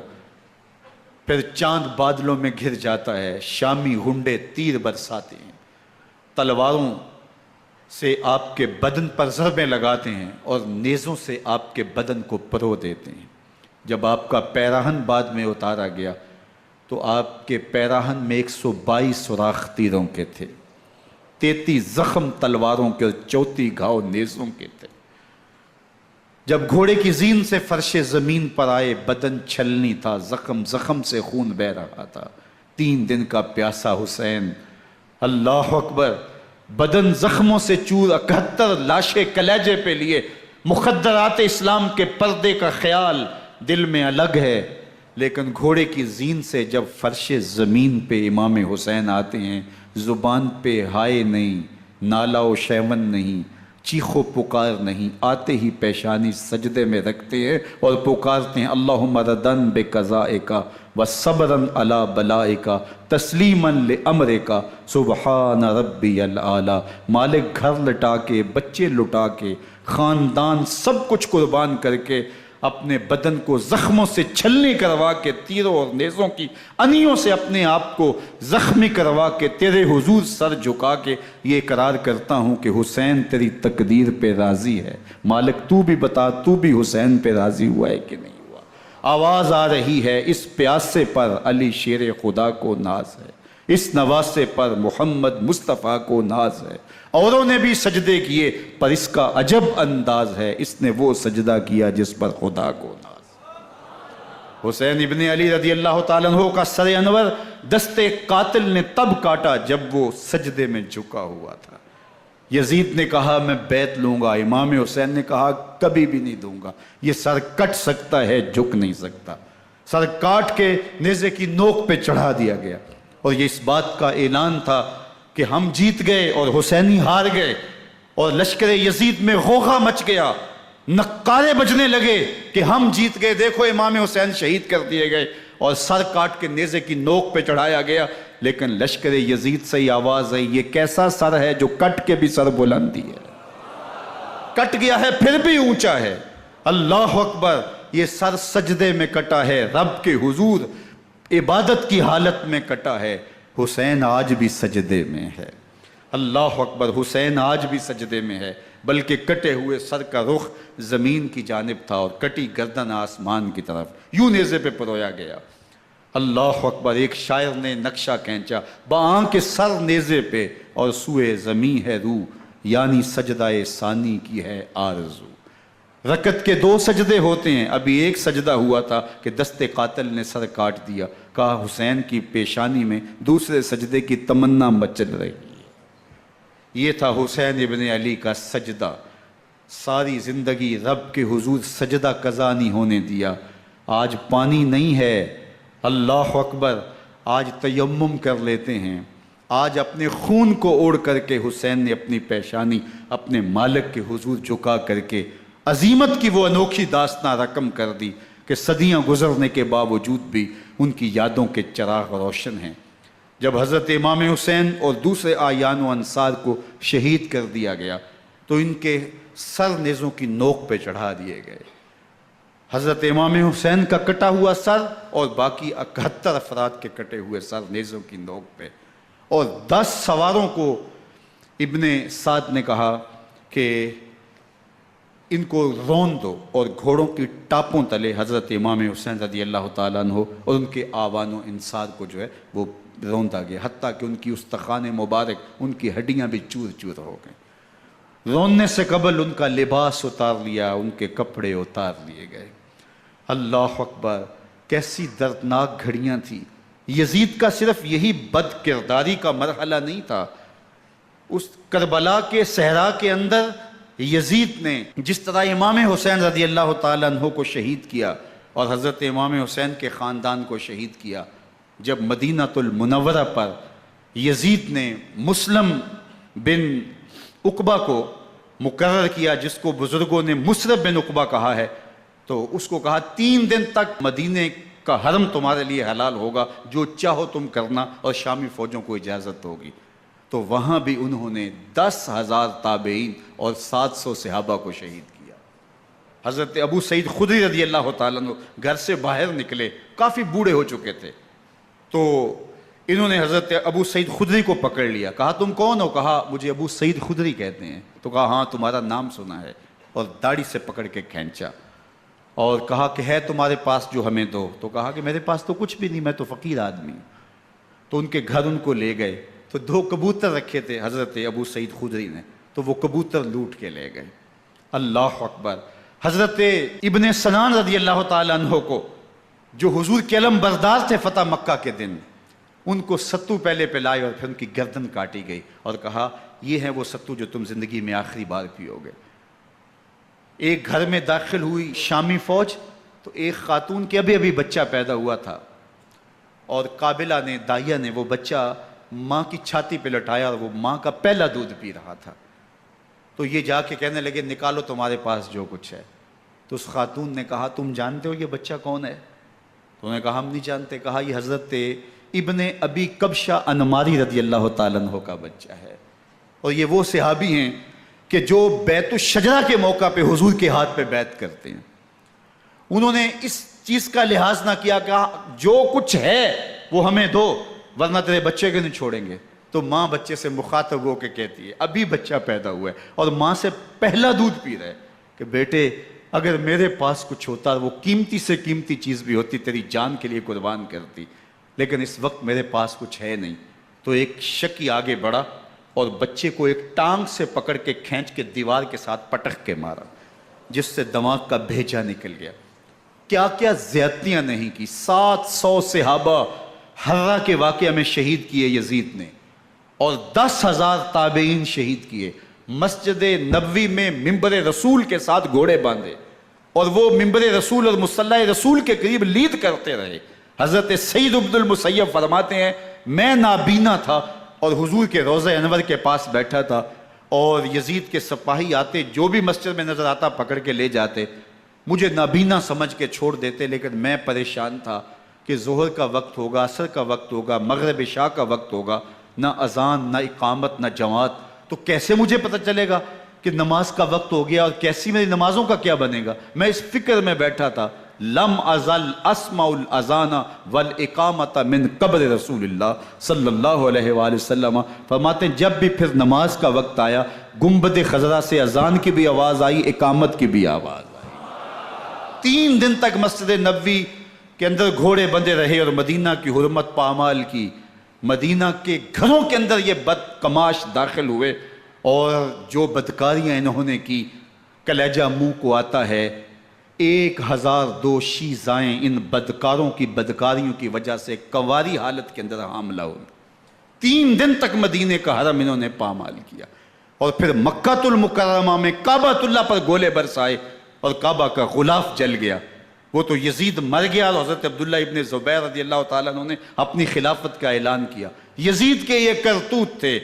پھر چاند بادلوں میں گھر جاتا ہے، شامی ہنڈے تیر برساتے ہیں، تلواروں سے آپ کے بدن پر ضربیں لگاتے ہیں اور نیزوں سے آپ کے بدن کو پرو دیتے ہیں۔ جب آپ کا پیراہن بعد میں اتارا گیا تو آپ کے پیراہن میں 122 سوراخ تیروں کے تھے، 33 زخم تلواروں کے اور 34 گھاؤ نیزوں کے تھے۔ جب گھوڑے کی زین سے فرش زمین پر آئے، بدن چھلنی تھا، زخم زخم سے خون بہہ رہا تھا۔ 3 دن کا پیاسا حسین، اللہ اکبر، بدن زخموں سے چور، 71 لاشیں کلیجے پہ لیے، مخدرات اسلام کے پردے کا خیال دل میں الگ ہے، لیکن گھوڑے کی زین سے جب فرش زمین پہ امام حسین آتے ہیں، زبان پہ ہائے نہیں، نالا و شیون نہیں، چیخ و پکار نہیں، آتے ہی پیشانی سجدے میں رکھتے ہیں اور پکارتے ہیں اللہم ردن بقضائکا وصبرن علی بلائکا تسلیمن لامرکا سبحان ربی العالی۔ مالک گھر لٹا کے، بچے لٹا کے، خاندان سب کچھ قربان کر کے، اپنے بدن کو زخموں سے چھلنی کروا کے، تیروں اور نیزوں کی انیوں سے اپنے آپ کو زخمی کروا کے، تیرے حضور سر جھکا کے یہ اقرار کرتا ہوں کہ حسین تیری تقدیر پہ راضی ہے۔ مالک تو بھی بتا، تو بھی حسین پہ راضی ہوا ہے کہ نہیں ہوا؟ آواز آ رہی ہے، اس پیاسے پر علی شیر خدا کو ناز ہے، اس نواسے پر محمد مصطفیٰ کو ناز ہے۔ اوروں نے بھی سجدے کیے پر اس کا عجب انداز ہے، اس نے وہ سجدہ کیا جس پر خدا کو ناز۔ حسین ابن علی رضی اللہ تعالیٰ عنہ کا سر انور دست قاتل نے تب کاٹا جب وہ سجدے میں جھکا ہوا تھا۔ یزید نے کہا میں بیعت لوں گا، امام حسین نے کہا کبھی بھی نہیں دوں گا، یہ سر کٹ سکتا ہے، جھک نہیں سکتا۔ سر کاٹ کے نیزے کی نوک پہ چڑھا دیا گیا، اور یہ اس بات کا اعلان تھا کہ ہم جیت گئے اور حسینی ہار گئے، اور لشکر یزید میں غوغا مچ گیا، نقارے بجنے لگے کہ ہم جیت گئے، دیکھو امام حسین شہید کر دیے گئے، اور سر کاٹ کے نیزے کی نوک پہ چڑھایا گیا۔ لیکن لشکر یزید سے ہی آواز آئی، یہ کیسا سر ہے جو کٹ کے بھی سر بلندی ہے، کٹ گیا ہے پھر بھی اونچا ہے۔ اللہ اکبر، یہ سر سجدے میں کٹا ہے، رب کے حضور عبادت کی حالت میں کٹا ہے۔ حسین آج بھی سجدے میں ہے، اللہ اکبر، حسین آج بھی سجدے میں ہے، بلکہ کٹے ہوئے سر کا رخ زمین کی جانب تھا اور کٹی گردن آسمان کی طرف، یوں نیزے پہ پرویا گیا۔ اللہ اکبر، ایک شاعر نے نقشہ کھینچا، بآنکھ سر نیزے پہ اور سوئے زمیں ہے روح، یعنی سجدہ ثانی کی ہے آرزو۔ رکعت کے 2 سجدے ہوتے ہیں، ابھی ایک سجدہ ہوا تھا کہ دست قاتل نے سر کاٹ دیا، کہا حسین کی پیشانی میں دوسرے سجدے کی تمنا مچل رہی ہے۔ یہ تھا حسین ابن علی کا سجدہ، ساری زندگی رب کے حضور سجدہ قضا نہیں ہونے دیا۔ آج پانی نہیں ہے، اللہ اکبر، آج تیمم کر لیتے ہیں، آج اپنے خون کو اوڑھ کر کے حسین نے اپنی پیشانی اپنے مالک کے حضور جھکا کر کے عظیمت کی وہ انوکھی داستان رقم کر دی کہ صدیاں گزرنے کے باوجود بھی ان کی یادوں کے چراغ روشن ہیں۔ جب حضرت امام حسین اور دوسرے آیان و انصار کو شہید کر دیا گیا تو ان کے سر نیزوں کی نوک پہ چڑھا دیے گئے۔ حضرت امام حسین کا کٹا ہوا سر اور باقی 71 افراد کے کٹے ہوئے سر نیزوں کی نوک پہ، اور 10 سواروں کو ابن سعد نے کہا کہ ان کو رون دو، اور گھوڑوں کی ٹاپوں تلے حضرت امام حسین رضی اللہ تعالیٰ عنہ اور ان کے آوان و انصار کو جو ہے وہ روندا گیا، حتیٰ کہ ان کی استخوان مبارک، ان کی ہڈیاں بھی چور چور ہو گئیں۔ روننے سے قبل ان کا لباس اتار لیا، ان کے کپڑے اتار لیے گئے۔ اللہ اکبر، کیسی دردناک گھڑیاں تھیں۔ یزید کا صرف یہی بد کرداری کا مرحلہ نہیں تھا، اس کربلا کے صحرا کے اندر یزید نے جس طرح امام حسین رضی اللہ تعالیٰ عنہ کو شہید کیا اور حضرت امام حسین کے خاندان کو شہید کیا، جب مدینہ المنورہ پر یزید نے مسلم بن عقبہ کو مقرر کیا، جس کو بزرگوں نے مصرب بن عقبہ کہا ہے، تو اس کو کہا 3 دن تک مدینے کا حرم تمہارے لیے حلال ہوگا، جو چاہو تم کرنا، اور شامی فوجوں کو اجازت ہوگی۔ تو وہاں بھی انہوں نے 10,000 تابعین اور 700 صحابہ کو شہید کیا۔ حضرت ابو سعید خدری رضی اللہ تعالیٰ عنہ گھر سے باہر نکلے، کافی بوڑھے ہو چکے تھے، تو انہوں نے حضرت ابو سعید خدری کو پکڑ لیا، کہا تم کون ہو؟ کہا مجھے ابو سعید خدری کہتے ہیں۔ تو کہا ہاں تمہارا نام سنا ہے، اور داڑھی سے پکڑ کے کھینچا اور کہا کہ ہے تمہارے پاس جو ہمیں دو؟ تو کہا کہ میرے پاس تو کچھ بھی نہیں، میں تو فقیر آدمی ہوں۔ تو ان کے گھر ان کو لے گئے، تو 2 کبوتر رکھے تھے حضرت ابو سعید خدری نے، تو وہ کبوتر لوٹ کے لے گئے۔ اللہ اکبر۔ حضرت ابن سنان رضی اللہ تعالیٰ عنہ کو، جو حضور کے علم بردار تھے فتح مکہ کے دن، ان کو ستو پہلے پلائے اور پھر ان کی گردن کاٹی گئی اور کہا یہ ہے وہ ستو جو تم زندگی میں آخری بار پیو گے۔ ایک گھر میں داخل ہوئی شامی فوج، تو ایک خاتون کے ابھی بچہ پیدا ہوا تھا، اور قابلہ نے، دائیا نے وہ بچہ ماں کی چھاتی پہ لٹایا اور وہ ماں کا پہلا دودھ پی رہا تھا۔ تو یہ جا کے کہنے لگے نکالو تمہارے پاس جو کچھ ہے۔ تو اس خاتون نے کہا تم جانتے ہو یہ بچہ کون ہے؟ تو انہوں نے کہا ہم نہیں جانتے۔ کہا یہ حضرت ابن ابی کبشہ انماری رضی اللہ تعالیٰ عنہ کا بچہ ہے، اور یہ وہ صحابی ہیں کہ جو بیت الشجرہ کے موقع پہ حضور کے ہاتھ پہ بیعت کرتے ہیں۔ انہوں نے اس چیز کا لحاظ نہ کیا کہ جو کچھ ہے وہ ہمیں دو ورنہ تیرے بچے کو نہیں چھوڑیں گے۔ تو ماں بچے سے مخاطب ہو کے کہتی ہے، ابھی بچہ پیدا ہوا ہے اور ماں سے پہلا دودھ پی رہا ہے، کہ بیٹے اگر میرے پاس کچھ ہوتا، وہ قیمتی سے قیمتی چیز بھی ہوتی، تیری جان کے لیے قربان کرتی، لیکن اس وقت میرے پاس کچھ ہے نہیں۔ تو ایک شکی آگے بڑھا اور بچے کو ایک ٹانگ سے پکڑ کے کھینچ کے دیوار کے ساتھ پٹک کے مارا، جس سے دماغ کا بھیجا نکل گیا۔ کیا کیا زیادتیاں نہیں کی۔ 700 صحابہ حرہ کے واقعہ میں شہید کیے یزید نے، اور 10,000 تابعین شہید کیے۔ مسجد نبوی میں ممبر رسول کے ساتھ گھوڑے باندھے، اور وہ ممبر رسول اور مصلی رسول کے قریب لید کرتے رہے۔ حضرت سید عبد المسیب فرماتے ہیں میں نابینا تھا اور حضور کے روضہ انور کے پاس بیٹھا تھا، اور یزید کے سپاہی آتے، جو بھی مسجد میں نظر آتا پکڑ کے لے جاتے، مجھے نابینا سمجھ کے چھوڑ دیتے، لیکن میں پریشان تھا کہ ظہر کا وقت ہوگا، عصر کا وقت ہوگا، مغرب عشاء کا وقت ہوگا، نہ اذان نہ اقامت نہ جماعت، تو کیسے مجھے پتہ چلے گا کہ نماز کا وقت ہو گیا، اور کیسی میری نمازوں کا کیا بنے گا؟ میں اس فکر میں بیٹھا تھا۔ لم ازل اسمع الاذان والاقامت من قبر رسول اللہ صلی اللہ علیہ وآلہ وسلم۔ فرماتے ہیں جب بھی پھر نماز کا وقت آیا، گنبد خضرا سے اذان کی بھی آواز آئی، اقامت کی بھی آواز آئی۔ 3 دن تک مسجد نبوی کے اندر گھوڑے بندے رہے اور مدینہ کی حرمت پامال کی۔ مدینہ کے گھروں کے اندر یہ بدکماش داخل ہوئے، اور جو بدکاریاں انہوں نے کی کلیجہ منہ کو آتا ہے۔ 1002 شیزائیں ان بدکاروں کی بدکاریوں کی وجہ سے کنواری حالت کے اندر حاملہ ہوئی۔ 3 دن تک مدینے کا حرم انہوں نے پامال کیا، اور پھر مکہ المکرمہ میں کعبہ اللہ پر گولے برسائے اور کعبہ کا غلاف جل گیا۔ وہ تو یزید مر گیا اور حضرت عبداللہ ابن زبیر رضی اللہ تعالیٰ عنہ نے اپنی خلافت کا اعلان کیا۔ یزید کے یہ کرتوت تھے،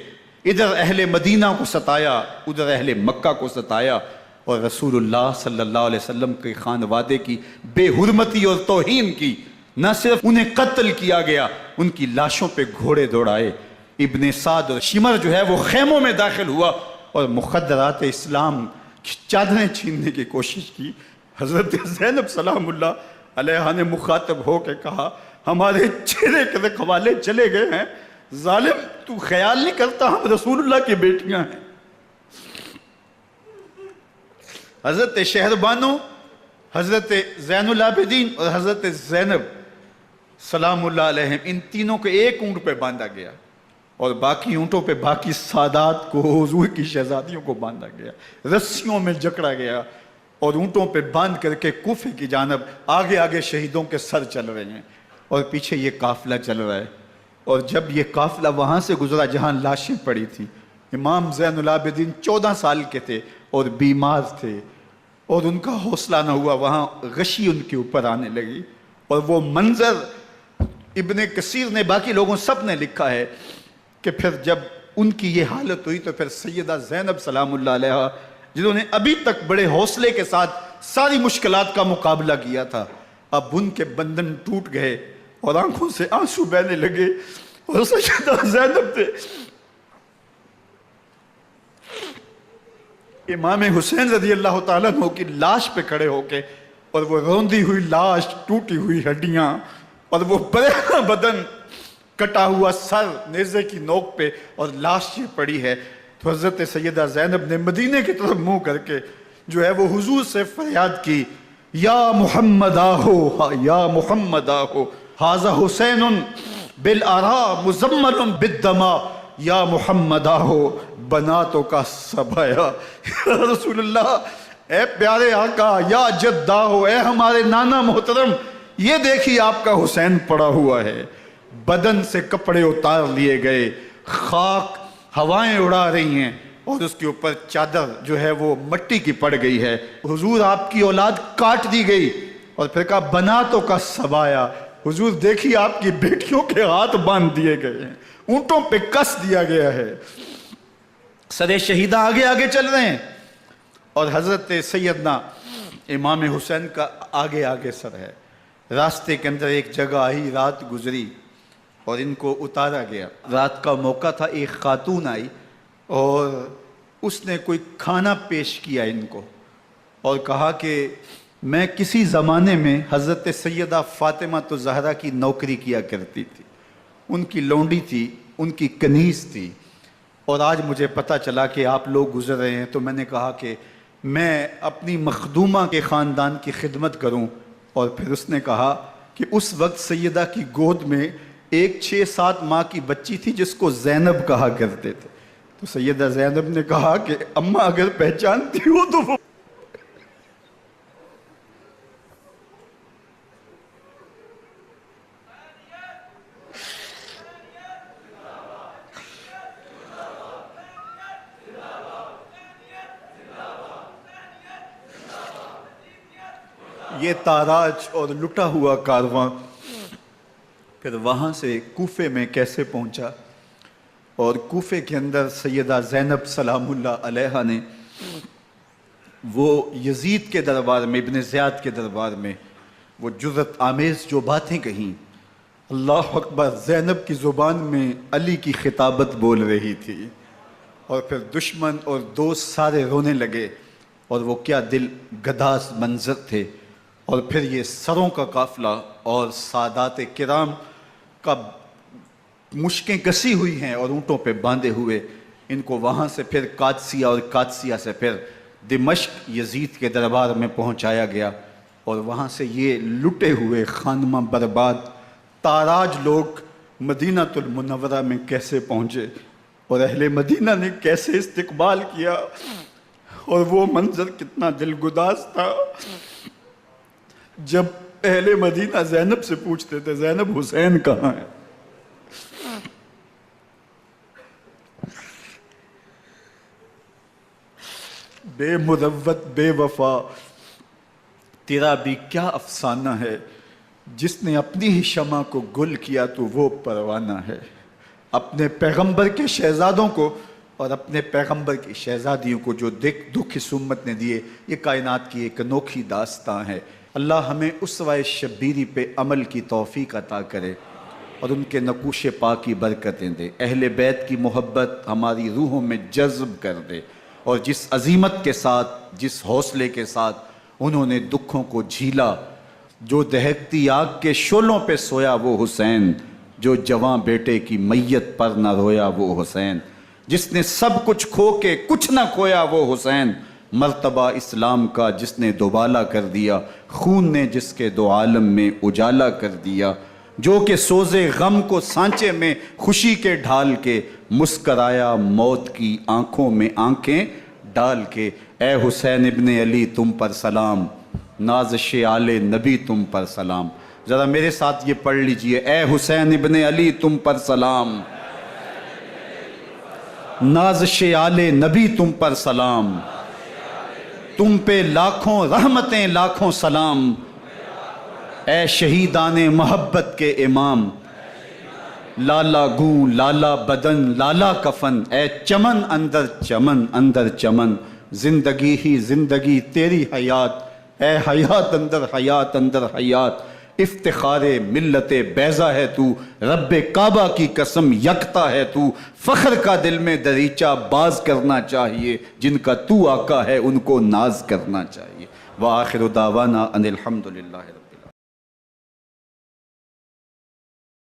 ادھر اہل مدینہ کو ستایا، ادھر اہل مکہ کو ستایا، اور رسول اللہ صلی اللہ علیہ وسلم کے خانوادے کی بے حرمتی اور توہین کی۔ نہ صرف انہیں قتل کیا گیا، ان کی لاشوں پہ گھوڑے دوڑائے۔ ابن سعد اور شمر جو ہے وہ خیموں میں داخل ہوا اور مخدرات اسلام کی چادریں چھیننے کی کوشش کی۔ حضرت زینب سلام اللہ علیہ نے مخاطب ہو کے کہا ہمارے چہرے کے رکھوالے چلے گئے ہیں، ظالم تو خیال نہیں کرتا ہم رسول اللہ کی بیٹیاں ہیں۔ حضرت شہربانو، حضرت زین العابدین اور حضرت زینب سلام اللہ علیہم، ان تینوں کو ایک اونٹ پہ باندھا گیا، اور باقی اونٹوں پہ باقی سادات کو، حضور کی شہزادیوں کو باندھا گیا، رسیوں میں جکڑا گیا، اور اونٹوں پہ باندھ کر کے کوفے کی جانب آگے آگے شہیدوں کے سر چل رہے ہیں، اور پیچھے یہ قافلہ چل رہا ہے۔ اور جب یہ قافلہ وہاں سے گزرا جہاں لاشیں پڑی تھی، امام زین العابدین 14 سال کے تھے اور بیمار تھے، اور ان کا حوصلہ نہ ہوا، وہاں غشی ان کے اوپر آنے لگی، اور وہ منظر ابن کثیر نے، باقی لوگوں سب نے لکھا ہے کہ پھر جب ان کی یہ حالت ہوئی تو پھر سیدہ زینب سلام اللہ علیہ، جنہوں نے ابھی تک بڑے حوصلے کے ساتھ ساری مشکلات کا مقابلہ کیا تھا، اب ان کے بندھن ٹوٹ گئے اور آنکھوں سے آنسو بہنے لگے، اور سیدہ زینب تھے امام حسین رضی اللہ تعالیٰ عنہ کی لاش پہ کھڑے ہو کے، اور وہ روندی ہوئی لاش، ٹوٹی ہوئی ہڈیاں، اور وہ بڑا بدن، کٹا ہوا سر نیزے کی نوک پہ اور لاش یہ پڑی ہے، تو حضرت سیدہ زینب نے مدینے کی طرف منہ کر کے جو ہے وہ حضور سے فریاد کی، یا محمد آہو، یا محمد آہو، ھذا حسین بالآراء مزمل بالدماء، یا محمد آہو بناتوں کا سبایا۔ یا رسول اللہ، اے پیارے آقا، یا جد آہو، اے ہمارے نانا محترم، یہ دیکھیے آپ کا حسین پڑا ہوا ہے، بدن سے کپڑے اتار لیے گئے، خاک ہوائیں اڑا رہی ہیں اور اس کے اوپر چادر جو ہے وہ مٹی کی پڑ گئی ہے۔ حضور آپ کی اولاد کاٹ دی گئی، اور پھر کہا بناتوں کا سبایا، حضور دیکھیے آپ کی بیٹیوں کے ہاتھ باندھ دیے گئے ہیں، اونٹوں پہ کس دیا گیا ہے، سر شہیدہ آگے آگے چل رہے ہیں، اور حضرت سیدنا امام حسین کا آگے آگے سر ہے۔ راستے کے اندر ایک جگہ آئی، رات گزری اور ان کو اتارا گیا۔ رات کا موقع تھا، ایک خاتون آئی اور اس نے کوئی کھانا پیش کیا ان کو اور کہا کہ میں کسی زمانے میں حضرت سیدہ فاطمہ الزہرا کی نوکری کیا کرتی تھی، ان کی لونڈی تھی، ان کی کنیز تھی، اور آج مجھے پتہ چلا کہ آپ لوگ گزر رہے ہیں، تو میں نے کہا کہ میں اپنی مخدومہ کے خاندان کی خدمت کروں۔ اور پھر اس نے کہا کہ اس وقت سیدہ کی گود میں ایک 6-7 ماہ کی بچی تھی جس کو زینب کہا کرتے تھے، تو سیدہ زینب نے کہا کہ اماں اگر پہچانتی ہو تو وہ یہ تاراج اور لٹا ہوا کارواں پھر وہاں سے کوفے میں کیسے پہنچا، اور کوفے کے اندر سیدہ زینب سلام اللہ علیہا نے وہ یزید کے دربار میں، ابن زیاد کے دربار میں وہ جرأت آمیز جو باتیں کہیں، اللہ اکبر، زینب کی زبان میں علی کی خطابت بول رہی تھی، اور پھر دشمن اور دوست سارے رونے لگے، اور وہ کیا دل گداز منظر تھے، اور پھر یہ سروں کا قافلہ اور سادات کرام کا مشکیں کسی ہوئی ہیں اور اونٹوں پہ باندھے ہوئے، ان کو وہاں سے پھر قادسیہ اور قادسیہ سے پھر دمشق یزید کے دربار میں پہنچایا گیا، اور وہاں سے یہ لٹے ہوئے خانمہ برباد تاراج لوگ مدینہ المنورہ میں کیسے پہنچے، اور اہل مدینہ نے کیسے استقبال کیا، اور وہ منظر کتنا دلگداز تھا جب اہل مدینہ زینب سے پوچھتے تھے زینب حسین کہاں ہے؟ بے مروت بے وفا تیرا بھی کیا افسانہ ہے، جس نے اپنی ہی شمع کو گل کیا تو وہ پروانہ ہے۔ اپنے پیغمبر کے شہزادوں کو اور اپنے پیغمبر کی شہزادیوں کو جو دکھ اس امت نے دیے، یہ کائنات کی ایک انوکھی داستان ہے۔ اللہ ہمیں اسوہ شبیری پہ عمل کی توفیق عطا کرے اور ان کے نقوش پاک کی برکتیں دے، اہل بیت کی محبت ہماری روحوں میں جذب کر دے، اور جس عظیمت کے ساتھ، جس حوصلے کے ساتھ انہوں نے دکھوں کو جھیلا، جو دہکتی آگ کے شعلوں پہ سویا وہ حسین، جو جواں بیٹے کی میت پر نہ رویا وہ حسین، جس نے سب کچھ کھو کے کچھ نہ کھویا وہ حسین، مرتبہ اسلام کا جس نے دوبالا کر دیا، خون نے جس کے دو عالم میں اجالا کر دیا، جو کہ سوزے غم کو سانچے میں خوشی کے ڈھال کے مسکرایا موت کی آنکھوں میں آنکھیں ڈال کے۔ اے حسین ابن علی تم پر سلام، نازش آل نبی تم پر سلام۔ ذرا میرے ساتھ یہ پڑھ لیجئے، اے حسین ابن علی تم پر سلام، نازش آل نبی تم پر سلام، تم پہ لاکھوں رحمتیں لاکھوں سلام، اے شہیدان محبت کے امام، لالا گوں لالا بدن لالا کفن، اے چمن اندر چمن، زندگی ہی زندگی تیری حیات، اے حیات اندر حیات، افتخار ملت بیضا ہے تو، رب کعبہ کی قسم یکتا ہے تو، فخر کا دل میں دریچہ باز کرنا چاہیے، جن کا تو آقا ہے ان کو ناز کرنا چاہیے۔ وآخر دعوانا ان الحمدللہ۔